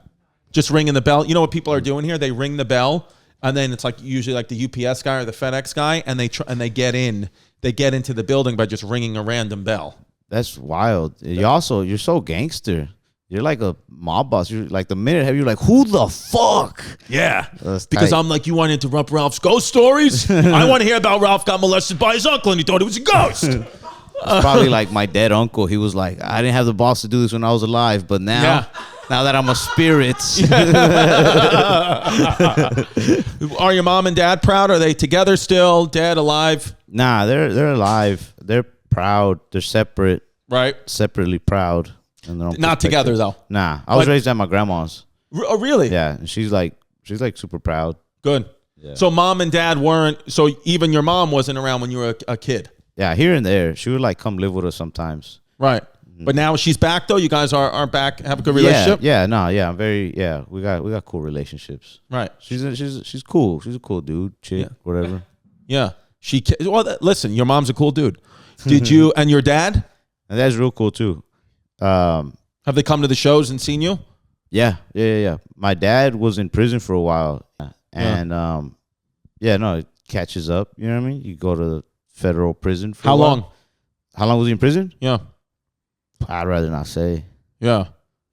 Just ringing the bell. You know what people are doing here? They ring the bell, and then it's like usually like the UPS guy or the FedEx guy, and they get in. They get into the building by just ringing a random bell. That's wild. You're so gangster. You're like a mob boss. You're like the minute you're like, who the fuck? Yeah. That's Because tight. I'm like, you want to interrupt Ralph's ghost stories? I want to hear about Ralph got molested by his uncle and he thought it was a ghost. It's probably like my dead uncle. He was like, I didn't have the balls to do this when I was alive, but now that I'm a spirit. Are your mom and dad proud? Are they together still? Dead, alive? Nah, they're alive. They're proud. They're separate. Right. Separately proud. Not together though. Nah, I was raised at my grandma's. Oh, really? Yeah, and she's like super proud. Good. Yeah. So mom and dad weren't. So even your mom wasn't around when you were a kid. Yeah, here and there, she would like come live with us sometimes. Right. But now she's back though. You guys are back. Have a good relationship. I'm very. Yeah, we got cool relationships. Right. She's cool. She's a cool dude, chick, whatever. Yeah. Listen, your mom's a cool dude. Did you and your dad? And that's real cool too. Have they come to the shows and seen you? Yeah. My dad was in prison for a while, and it catches up. You know what I mean? You go to the federal prison for how long? How long was he in prison? Yeah, I'd rather not say. Yeah,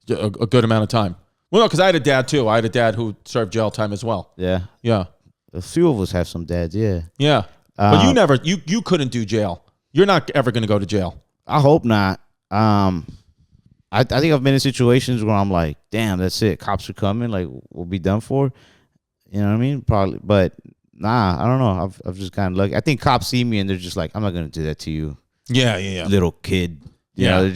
a good amount of time. Well, no, because I had a dad too. I had a dad who served jail time as well. Yeah. A few of us have some dads. Yeah. But you couldn't do jail. You're not ever going to go to jail. I hope not. I think I've been in situations where I'm like, damn, that's it. Cops are coming. Like, we'll be done for. You know what I mean? Probably. But, nah, I don't know. I've just kind of lucky. I think cops see me and they're just like, I'm not going to do that to you. Yeah. Little kid. You know,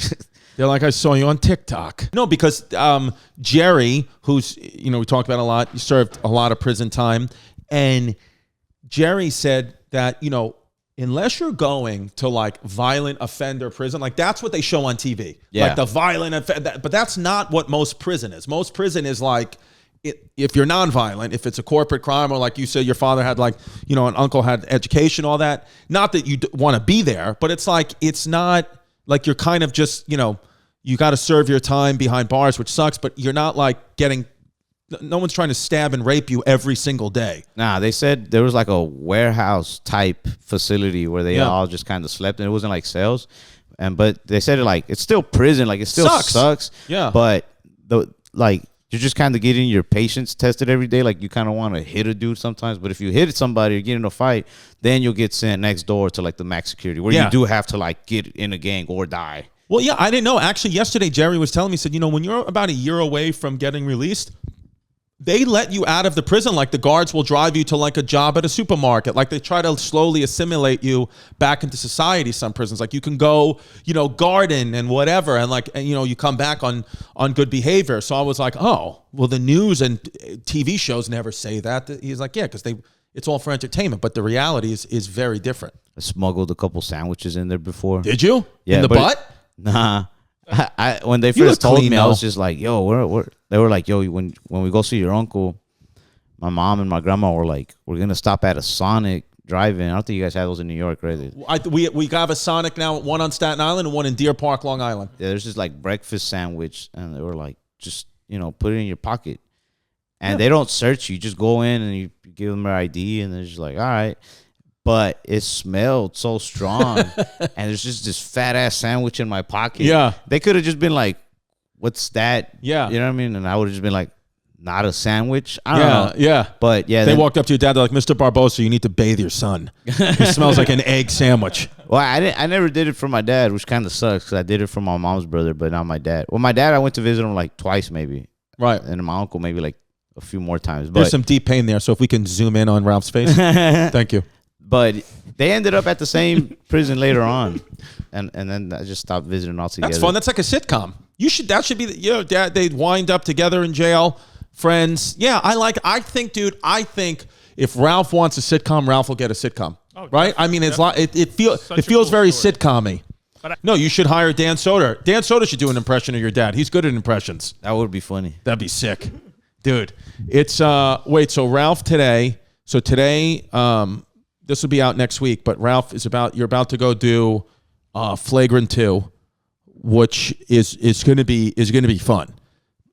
they're like, I saw you on TikTok. No, because Jerry, who's, we talked about a lot, he served a lot of prison time. And Jerry said that, unless you're going to like violent offender prison, like that's what they show on TV. Yeah. Like the violent offender, but that's not what most prison is. Most prison is like, if you're nonviolent, if it's a corporate crime, or like you said, your father had like, an uncle had education, all that. Not that you want to be there, but it's like, it's not like you're kind of just, you got to serve your time behind bars, which sucks, but you're not like no one's trying to stab and rape you every single day. Nah, they said there was like a warehouse type facility where they all just kind of slept, and it wasn't like cells. But they said it's still prison, like it still sucks. Yeah. But you're just kind of getting your patience tested every day. Like you kind of want to hit a dude sometimes, but if you hit somebody or get in a fight, then you'll get sent next door to like the max security where you do have to like get in a gang or die. Well, yeah, I didn't know. Actually, yesterday Jerry was telling me, said, when you're about a year away from getting released, they let you out of the prison. Like the guards will drive you to like a job at a supermarket. Like they try to slowly assimilate you back into society. Some prisons, like you can go, garden and whatever. And like, you come back on good behavior. So I was like, oh, well, the news and TV shows never say that. He's like, yeah, because it's all for entertainment. But the reality is very different. I smuggled a couple sandwiches in there before. Did you? Yeah, in the butt? Nah. When they first told me, I was just like, yo, they were like, yo, when we go see your uncle, my mom and my grandma were like, we're going to stop at a Sonic drive-in. I don't think you guys have those in New York, right? We got a Sonic now, one on Staten Island and one in Deer Park, Long Island. Yeah, there's this like breakfast sandwich, and they were like, just, put it in your pocket. And they don't search you. You just go in and you give them their ID, and they're just like, all right. But it smelled so strong, and there's just this fat ass sandwich in my pocket. Yeah, they could have just been like, "What's that?" Yeah, you know what I mean. And I would have just been like, "Not a sandwich." I don't know. Yeah. But yeah, they walked up to your dad. They're like, "Mr. Barbosa, you need to bathe your son. He smells like an egg sandwich." Well, I never did it for my dad, which kind of sucks because I did it for my mom's brother, but not my dad. Well, my dad, I went to visit him like twice, maybe. Right. And my uncle maybe like a few more times. But there's some deep pain there. So if we can zoom in on Ralph's face, thank you. But they ended up at the same prison later on, and then I just stopped visiting altogether. That's fun. That's like a sitcom. That should be dad. They'd wind up together in jail, friends. Yeah, I think if Ralph wants a sitcom, Ralph will get a sitcom. Oh, right? I mean, it feels very sitcom-y. No, you should hire Dan Soder. Dan Soder should do an impression of your dad. He's good at impressions. That would be funny. That'd be sick, dude. It's so Ralph today. So today, this will be out next week, but Ralph you're about to go do Flagrant 2, which is going to be fun.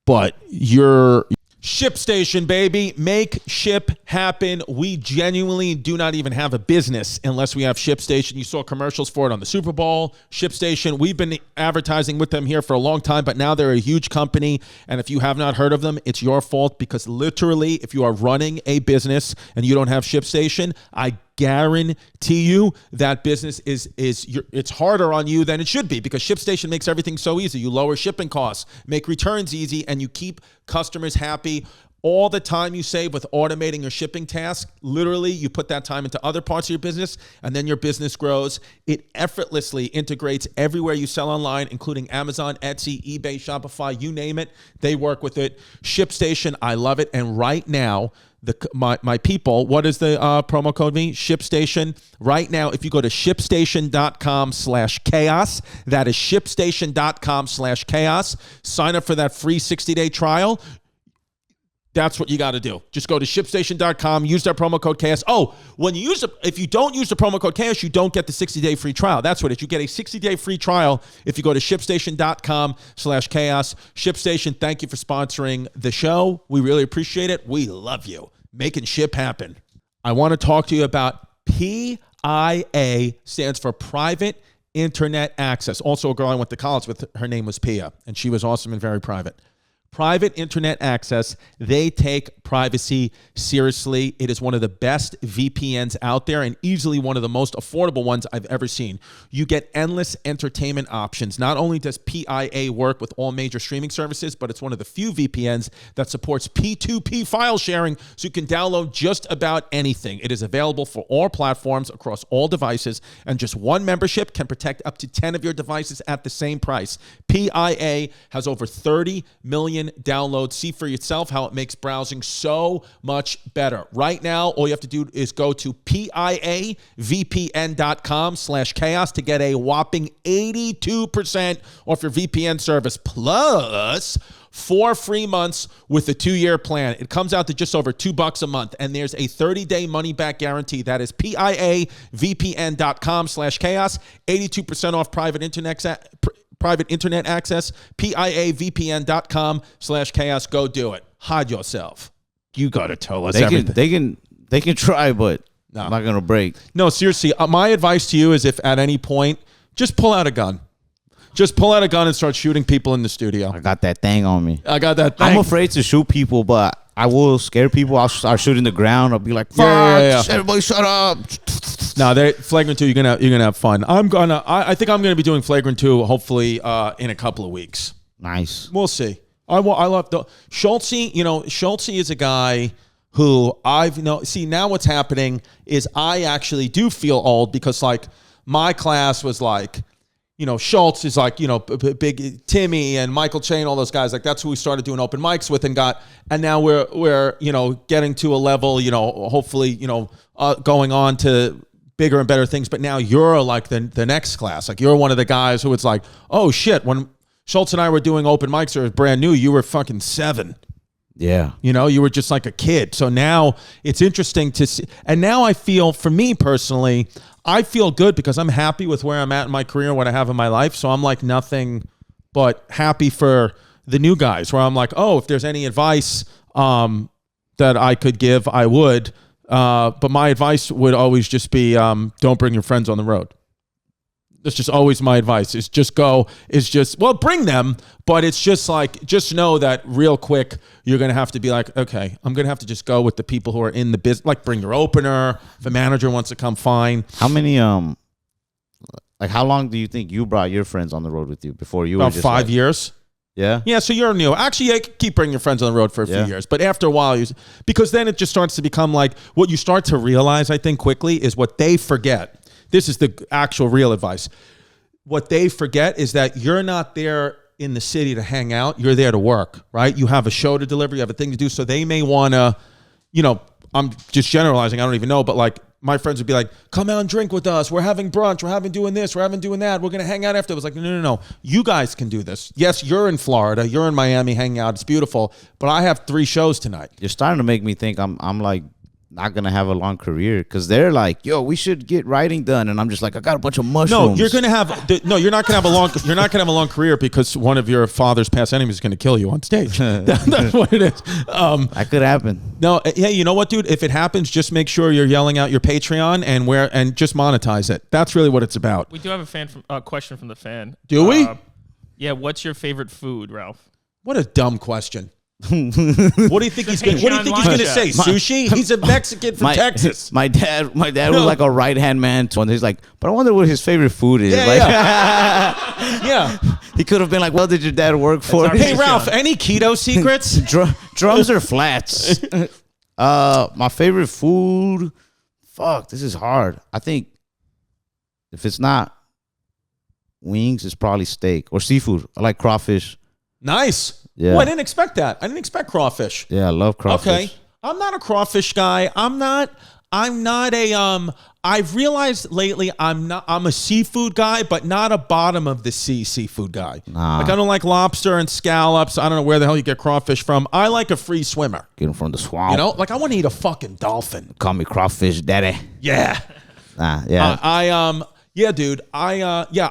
But you're ShipStation, baby. Make ship happen. We genuinely do not even have a business unless we have ShipStation. You saw commercials for it on the Super Bowl. ShipStation, we've been advertising with them here for a long time, but now they're a huge company. And if you have not heard of them, it's your fault, because literally, if you are running a business and you don't have ShipStation, I guarantee you that business it's harder on you than it should be, because ShipStation makes everything so easy. You lower shipping costs, make returns easy, and you keep customers happy. All the time you save with automating your shipping task, literally you put that time into other parts of your business, and then your business grows. It effortlessly integrates everywhere you sell online, including Amazon, Etsy, eBay, Shopify, you name it. They work with it. ShipStation, I love it. And right now, my people, what is the promo code me? ShipStation. Right now, if you go to shipstation.com/chaos, that is shipstation.com/chaos, sign up for that free 60-day trial. That's what you got to do. Just go to shipstation.com, use that promo code chaos. Oh, if you don't use the promo code chaos, you don't get the 60-day free trial. That's what it is. You get a 60-day free trial if you go to shipstation.com/chaos. ShipStation, thank you for sponsoring the show. We really appreciate it. We love you. Making ship happen. I want to talk to you about PIA, stands for Private Internet Access. Also a girl I went to college with, her name was Pia, and she was awesome and very private. Private Internet Access, they take privacy seriously. It is one of the best VPNs out there and easily one of the most affordable ones I've ever seen. You get endless entertainment options. Not only does PIA work with all major streaming services, but it's one of the few VPNs that supports P2P file sharing, so you can download just about anything. It is available for all platforms across all devices, and just one membership can protect up to 10 of your devices at the same price. PIA has over 30 million downloads. See for yourself how it makes browsing so much better. Right now, all you have to do is go to piavpn.com/chaos to get a whopping 82% off your VPN service, plus 4 free months with a 2-year plan. It comes out to just over $2 a month, and there's a 30-day money-back guarantee. That is piavpn.com/chaos, 82% off private internet access, piavpn.com/chaos. Go do it. Hide yourself. You got to tell us everything. They can try, but I'm not going to break. No, seriously. My advice to you is, if at any point, just pull out a gun. Just pull out a gun and start shooting people in the studio. I got that thing on me. I got that thing. I'm afraid to shoot people, but I will scare people. I'll start shooting the ground. I'll be like, fuck, everybody shut up. No, Flagrant 2, you're gonna have fun. I think I'm gonna be doing Flagrant 2 hopefully in a couple of weeks. Nice. We'll see. I love the Schultze. You know, Schultze is a guy who see now what's happening is I actually do feel old because like my class was like, you know, Schultz is like, you know, big Timmy and Michael Chain, all those guys, like that's who we started doing open mics with and now we're, you know, getting to a level, you know, hopefully, you know, going on to bigger and better things. But now you're like the next class. Like you're one of the guys who it's like, oh shit, when Schultz and I were doing open mics or brand new, you were fucking 7. Yeah. You know, you were just like a kid. So now it's interesting to see. And now I feel, for me personally, I feel good because I'm happy with where I'm at in my career, what I have in my life. So I'm like nothing but happy for the new guys where I'm like, oh, if there's any advice that I could give, I would. But my advice would always just be don't bring your friends on the road. That's just always my advice is just bring them, but it's just like, just know that real quick, you're going to have to be like, okay, I'm going to have to just go with the people who are in the business, like bring your opener. If a manager wants to come, fine. How many, like how long do you think you brought your friends on the road with you before you were About just 5 like, years. Yeah. Yeah. So you're new. Actually, yeah, keep bringing your friends on the road for a few years, but after a while, because then it just starts to become like what you start to realize, I think quickly is what they forget. This is the actual real advice. What they forget is that you're not there in the city to hang out. You're there to work, right? You have a show to deliver. You have a thing to do. So they may want to, you know, I'm just generalizing. I don't even know. But like my friends would be like, come out and drink with us. We're having brunch. We're having doing this. We're having doing that. We're going to hang out after. I was like, no. You guys can do this. Yes, you're in Florida. You're in Miami hanging out. It's beautiful. But I have 3 shows tonight. You're starting to make me think I'm like, not gonna have a long career because they're like, yo, we should get writing done, and I'm just like, I got a bunch of mushrooms. No, you're gonna have you're not gonna have a long long career because one of your father's past enemies is gonna kill you on stage. That's what it is. That could happen. No, hey, you know what, dude? If it happens, just make sure you're yelling out your Patreon and just monetize it. That's really what it's about. We do have a question from the fan. Do we? Yeah. What's your favorite food, Ralph? What a dumb question. What do you think he's going to say? Sushi? He's a Mexican from Texas. My dad was like a right-hand man to him. He's like, but I wonder what his favorite food is. Yeah. He could have been like, what did your dad work for? Hey, Ralph, any keto secrets? Drums or flats? My favorite food? Fuck, this is hard. I think if it's not wings, it's probably steak or seafood. I like crawfish. Nice. Yeah. Well, I didn't expect that. I didn't expect crawfish. Yeah, I love crawfish. Okay. I'm not a crawfish guy. I'm not a I've realized lately I'm a seafood guy, but not a bottom of the sea seafood guy. Nah. Like I don't like lobster and scallops. I don't know where the hell you get crawfish from. I like a free swimmer. Get them from the swamp. You know, like I want to eat a fucking dolphin. Call me crawfish daddy. Yeah. Yeah. Yeah, dude. I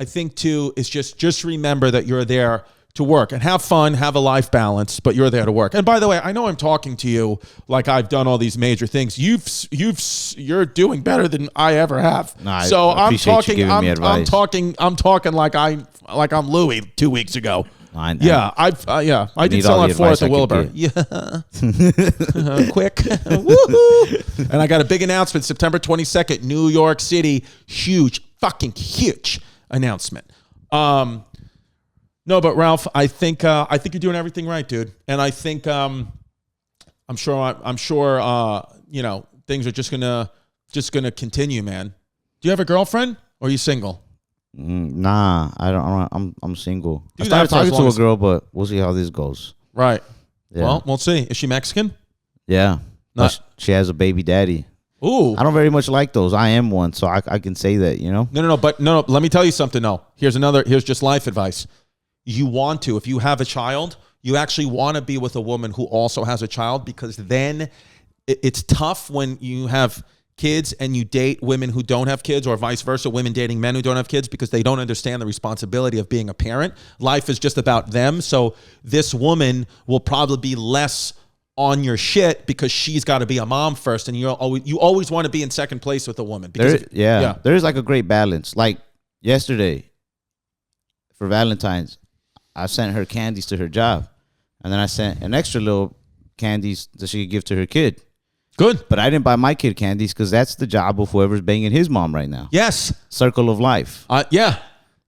think too is just remember that you're there to work and have fun, have a life balance, but you're there to work. And by the way, I know I'm talking to you like I've done all these major things. You're doing better than I ever have. No, so I'm talking. I'm talking like I'm Louis 2 weeks ago. I did sell that 4th at Wilbur. Yeah. Quick. Woohoo. And I got a big announcement, September 22nd, New York City. Fucking huge announcement. No, but Ralph, I think you're doing everything right, dude. And I think I'm sure you know, things are just gonna continue, man. Do you have a girlfriend or are you single? Nah, I don't. I'm single. I started talking to a girl, but we'll see how this goes. Right. Yeah. Well, we'll see. Is she Mexican? Yeah. She has a baby daddy. Ooh. I don't very much like those. I am one, so I can say that, you know? No. Let me tell you something, though. Here's just life advice. You want to, if you have a child, you actually want to be with a woman who also has a child because then it's tough when you have kids and you date women who don't have kids or vice versa, women dating men who don't have kids because they don't understand the responsibility of being a parent. Life is just about them. So this woman will probably be less on your shit because she's got to be a mom first, and you always want to be in second place with a woman. Because there is like a great balance. Like yesterday, for Valentine's, I sent her candies to her job, and then I sent an extra little candies that she could give to her kid. Good, but I didn't buy my kid candies because that's the job of whoever's banging his mom right now. Yes, circle of life. Yeah.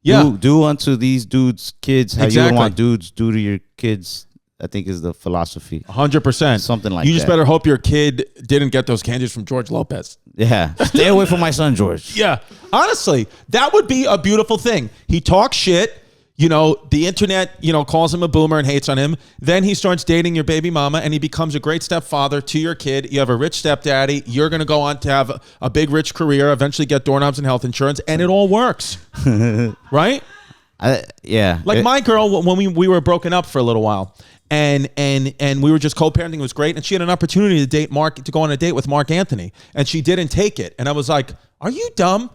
Yeah. Do unto these dudes' kids how you Exactly. don't want dudes do to your kids. I think is the philosophy. 100%. Something like you just that. better hope your kid didn't get those candies from George Lopez. Yeah. Stay away from my son, George. Yeah. Honestly, that would be a beautiful thing. He talks shit. You know, the internet, you know, calls him a boomer and hates on him. Then he starts dating your baby mama and he becomes a great stepfather to your kid. You have a rich stepdaddy. You're going to go on to have a big, rich career, eventually get doorknobs and health insurance, and it all works. Right? Yeah. Like my girl, when we were broken up for a little while, and we were just co-parenting, it was great, and she had an opportunity to date Marc, to go on a date with Marc Anthony, and she didn't take it. And I was like, are you dumb?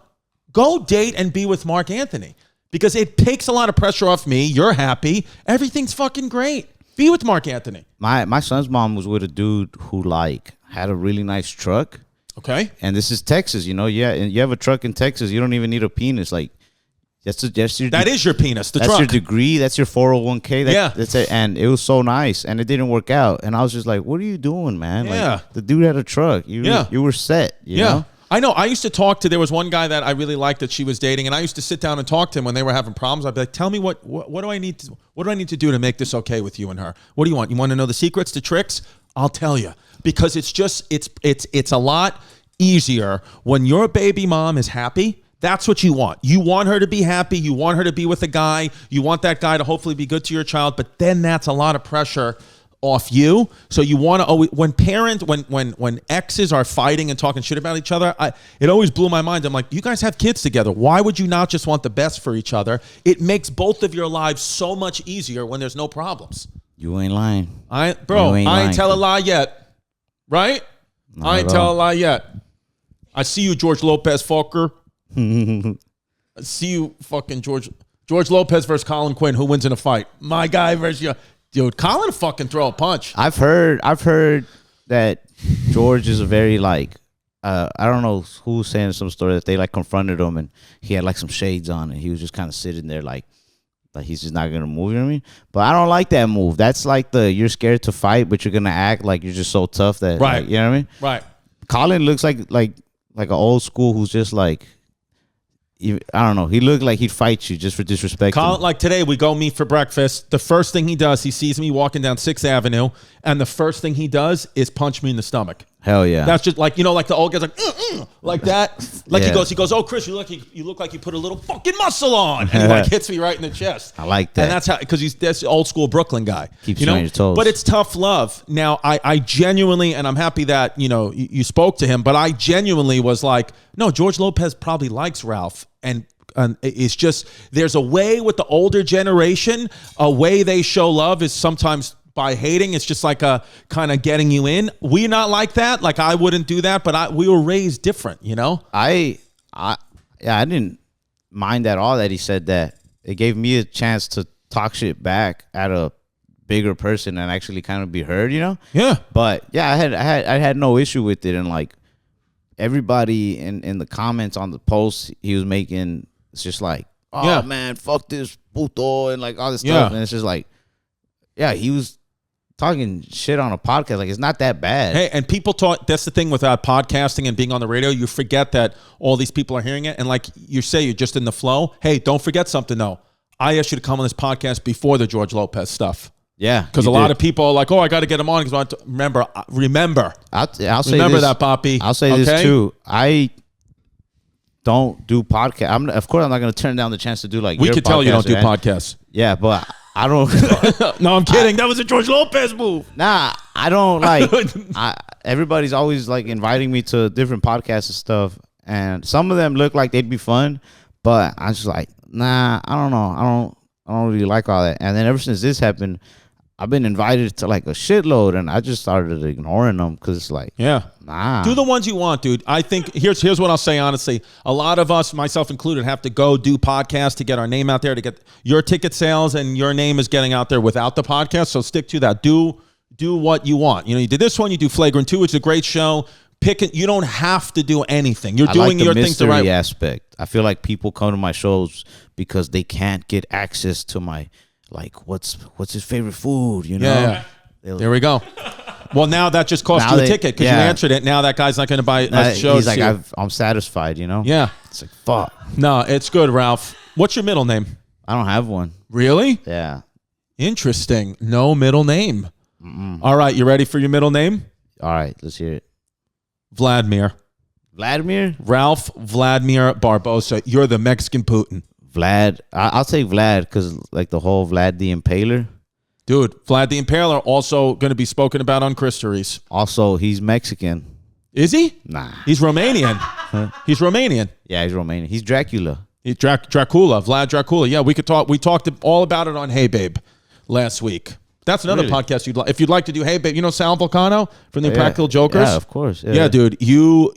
Go date and be with Marc Anthony. Because it takes a lot of pressure off me. You're happy. Everything's fucking great. Be with Marc Anthony. My son's mom was with a dude who like had a really nice truck. Okay. And this is Texas, you know. Yeah, and you have a truck in Texas, you don't even need a penis. Like that is your penis. That's truck. your degree. That's your 401k. Yeah. That's it. And it was so nice, and it didn't work out. And I was just like, "What are you doing, man?" Yeah. Like, the dude had a truck. You were set. You know? I know. I used to talk to, there was one guy that I really liked that she was dating, and I used to sit down and talk to him when they were having problems. I'd be like, tell me what do I need to do to make this okay with you and her? What do you want? You want to know the secrets, the tricks? I'll tell you. Because it's just, it's a lot easier when your baby mom is happy. That's what you want. You want her to be happy. You want her to be with a guy. You want that guy to hopefully be good to your child, but then that's a lot of pressure off you. So you want to always, when exes are fighting and talking shit about each other, it always blew my mind. I'm like, you guys have kids together. Why would you not just want the best for each other? It makes both of your lives so much easier when there's no problems. You ain't lying. I ain't tell a lie yet. Right? I ain't tell a lie yet. I see you, George Lopez fucker. I see you, fucking George Lopez versus Colin Quinn. Who wins in a fight? My guy versus you. Dude, Colin fucking throw a punch. I've heard that George is a very like I don't know who's saying some story that they like confronted him and he had like some shades on and he was just kind of sitting there like he's just not gonna move. You know what I mean? But I don't like that move. That's like you're scared to fight, but you're gonna act like you're just so tough that right. Like, you know what I mean? Right. Colin looks like an old school who's just like. I don't know. He looked like he'd fight you just for disrespecting. Colin, like today, we go meet for breakfast. The first thing he does, he sees me walking down 6th Avenue, and the first thing he does is punch me in the stomach. Hell yeah. That's just like, you know, like the old guy's like that. Like he goes, oh, Chris, you look like you put a little fucking muscle on. And he like hits me right in the chest. I like that. And that's how, because that's old school Brooklyn guy. Keeps you on your toes. But it's tough love. Now, I genuinely, and I'm happy that, you know, you spoke to him, but I genuinely was like, no, George Lopez probably likes Ralph. And it's just, there's a way with the older generation, a way they show love is sometimes by hating. It's just like a kind of getting you in. We're not like that. Like I wouldn't do that, but we were raised different, you know? I didn't mind at all that he said that. It gave me a chance to talk shit back at a bigger person and actually kind of be heard, you know? Yeah. But yeah, I had no issue with it. And like everybody in the comments on the post he was making, it's just like, oh man, fuck this puto and like all this stuff. And it's just like, yeah, he was talking shit on a podcast. Like, it's not that bad. Hey, and people talk, that's the thing with podcasting and being on the radio. You forget that all these people are hearing it. And like you say, you're just in the flow. Hey, don't forget something though. I asked you to come on this podcast before the George Lopez stuff. Yeah. Because a lot of people are like, oh, I got to get him on. Because remember. I'll say remember this, that, Papi. I'll say this too. I don't do podcasts. Of course, I'm not going to turn down the chance to do like. We could tell you don't do podcasts. Yeah, but I don't. No, I'm kidding. That was a George Lopez move. Nah, I don't like. Everybody's always like inviting me to different podcasts and stuff, and some of them look like they'd be fun, but I'm just like, nah, I don't know. I don't really like all that. And then ever since this happened, I've been invited to like a shitload, and I just started ignoring them because it's like, nah. Do the ones you want, dude. I think here's what I'll say honestly. A lot of us, myself included, have to go do podcasts to get our name out there, to get your ticket sales, and your name is getting out there without the podcast. So stick to that. Do what you want. You know, you did this one, you do Flagrant 2, it's a great show. Pick it. You don't have to do anything. You're doing your things the right way. Aspect. I feel like people come to my shows because they can't get access to my. Like, what's his favorite food, you know? Yeah. There we go. Well, now that just cost you a ticket because you answered it. Now that guy's not going to buy a show. He's like, I'm satisfied, you know? Yeah. It's like, fuck. No, it's good, Ralph. What's your middle name? I don't have one. Really? Yeah. Interesting. No middle name. All right, you ready for your middle name? All right, let's hear it. Vladimir. Vladimir? Ralph Vladimir Barbosa. You're the Mexican Putin. Vlad. I'll say Vlad because like the whole Vlad the Impaler. Dude, Vlad the Impaler also going to be spoken about on Chrissys. Also, he's Mexican. Is he? Nah. He's Romanian. He's Romanian. Yeah, he's Romanian. He's Dracula. He's Dracula, Vlad Dracula. Yeah, we could talk. We talked all about it on Hey Babe last week. That's another podcast you'd like. If you'd like to do Hey Babe, you know Sal Volcano from the Impractical Jokers? Yeah, of course. Yeah, dude. You'd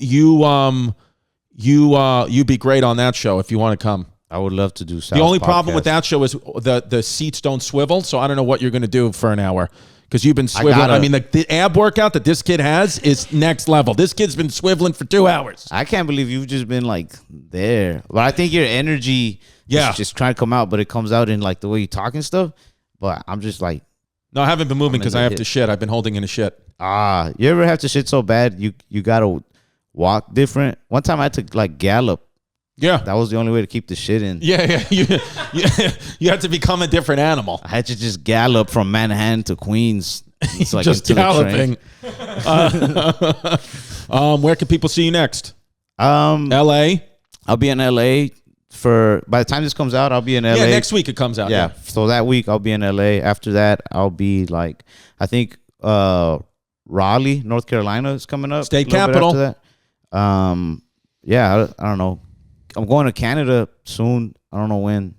be great on that show if you want to come. I would love to do Sal's The only podcast. problem with that show is the seats don't swivel, so I don't know what you're going to do for an hour because you've been swiveling. I mean, the ab workout that this kid has is next level. This kid's been swiveling for 2 hours. I can't believe you've just been like there. But I think your energy is just trying to come out, but it comes out in like the way you talk and stuff. But I'm just like, no, I haven't been moving because I have to shit. I've been holding in a shit. You ever have to shit so bad you gotta walk different? One time I had to like gallop. Yeah, that was the only way to keep the shit in. Yeah. You had to become a different animal. I had to just gallop from Manhattan to Queens. It's like just galloping. Where can people see you next? L.A. I'll be in L.A. by the time this comes out, I'll be in L.A. Yeah, next week it comes out. Yeah. So that week I'll be in L.A. After that, I'll be like, I think Raleigh, North Carolina is coming up. State capital. After that. Yeah, I don't know. I'm going to Canada soon. I don't know when.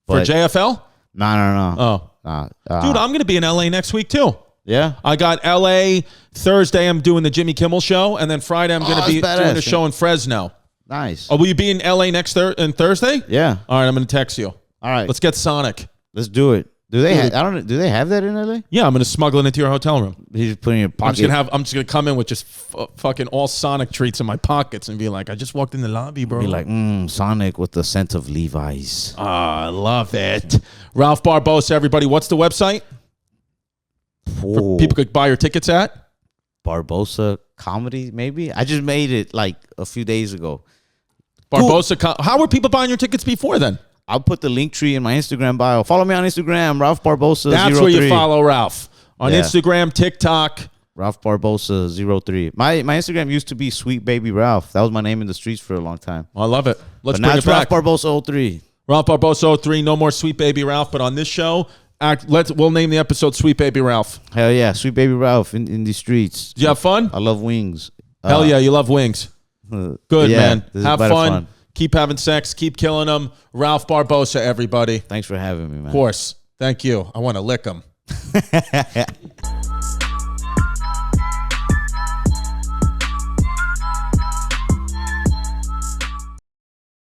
For JFL? No. Oh. Dude, I'm going to be in L.A. next week too. Yeah? I got L.A. Thursday, I'm doing the Jimmy Kimmel show, and then Friday I'm going to be doing a show in Fresno. Nice. Oh, will you be in L.A. next Thursday? Yeah. All right, I'm going to text you. All right. Let's get Sonic. Let's do it. Do they do they have that in LA? Yeah, I'm going to smuggle it into your hotel room. He's just putting in your pocket. I'm just going to come in with just fucking all Sonic treats in my pockets and be like, I just walked in the lobby, bro. Be like, Sonic with the scent of Levi's. I love it. Ralph Barbosa, everybody. What's the website? People could buy your tickets at? Barbosa Comedy, maybe? I just made it like a few days ago. Barbosa. How were people buying your tickets before then? I'll put the link tree in my Instagram bio. Follow me on Instagram, Ralph Barbosa. That's 03. where you follow Ralph. On Instagram, TikTok. Ralph Barbosa 03. My Instagram used to be Sweet Baby Ralph. That was my name in the streets for a long time. I love it. Let's bring it back. Ralph Barbosa 03. Ralph Barbosa 03. No more Sweet Baby Ralph. But on this show, we'll name the episode Sweet Baby Ralph. Hell yeah, Sweet Baby Ralph in the streets. Did you have fun? I love wings. Hell yeah, you love wings. Good, man. Have fun. Keep having sex. Keep killing them. Ralph Barbosa, everybody. Thanks for having me, man. Of course. Thank you. I want to lick them.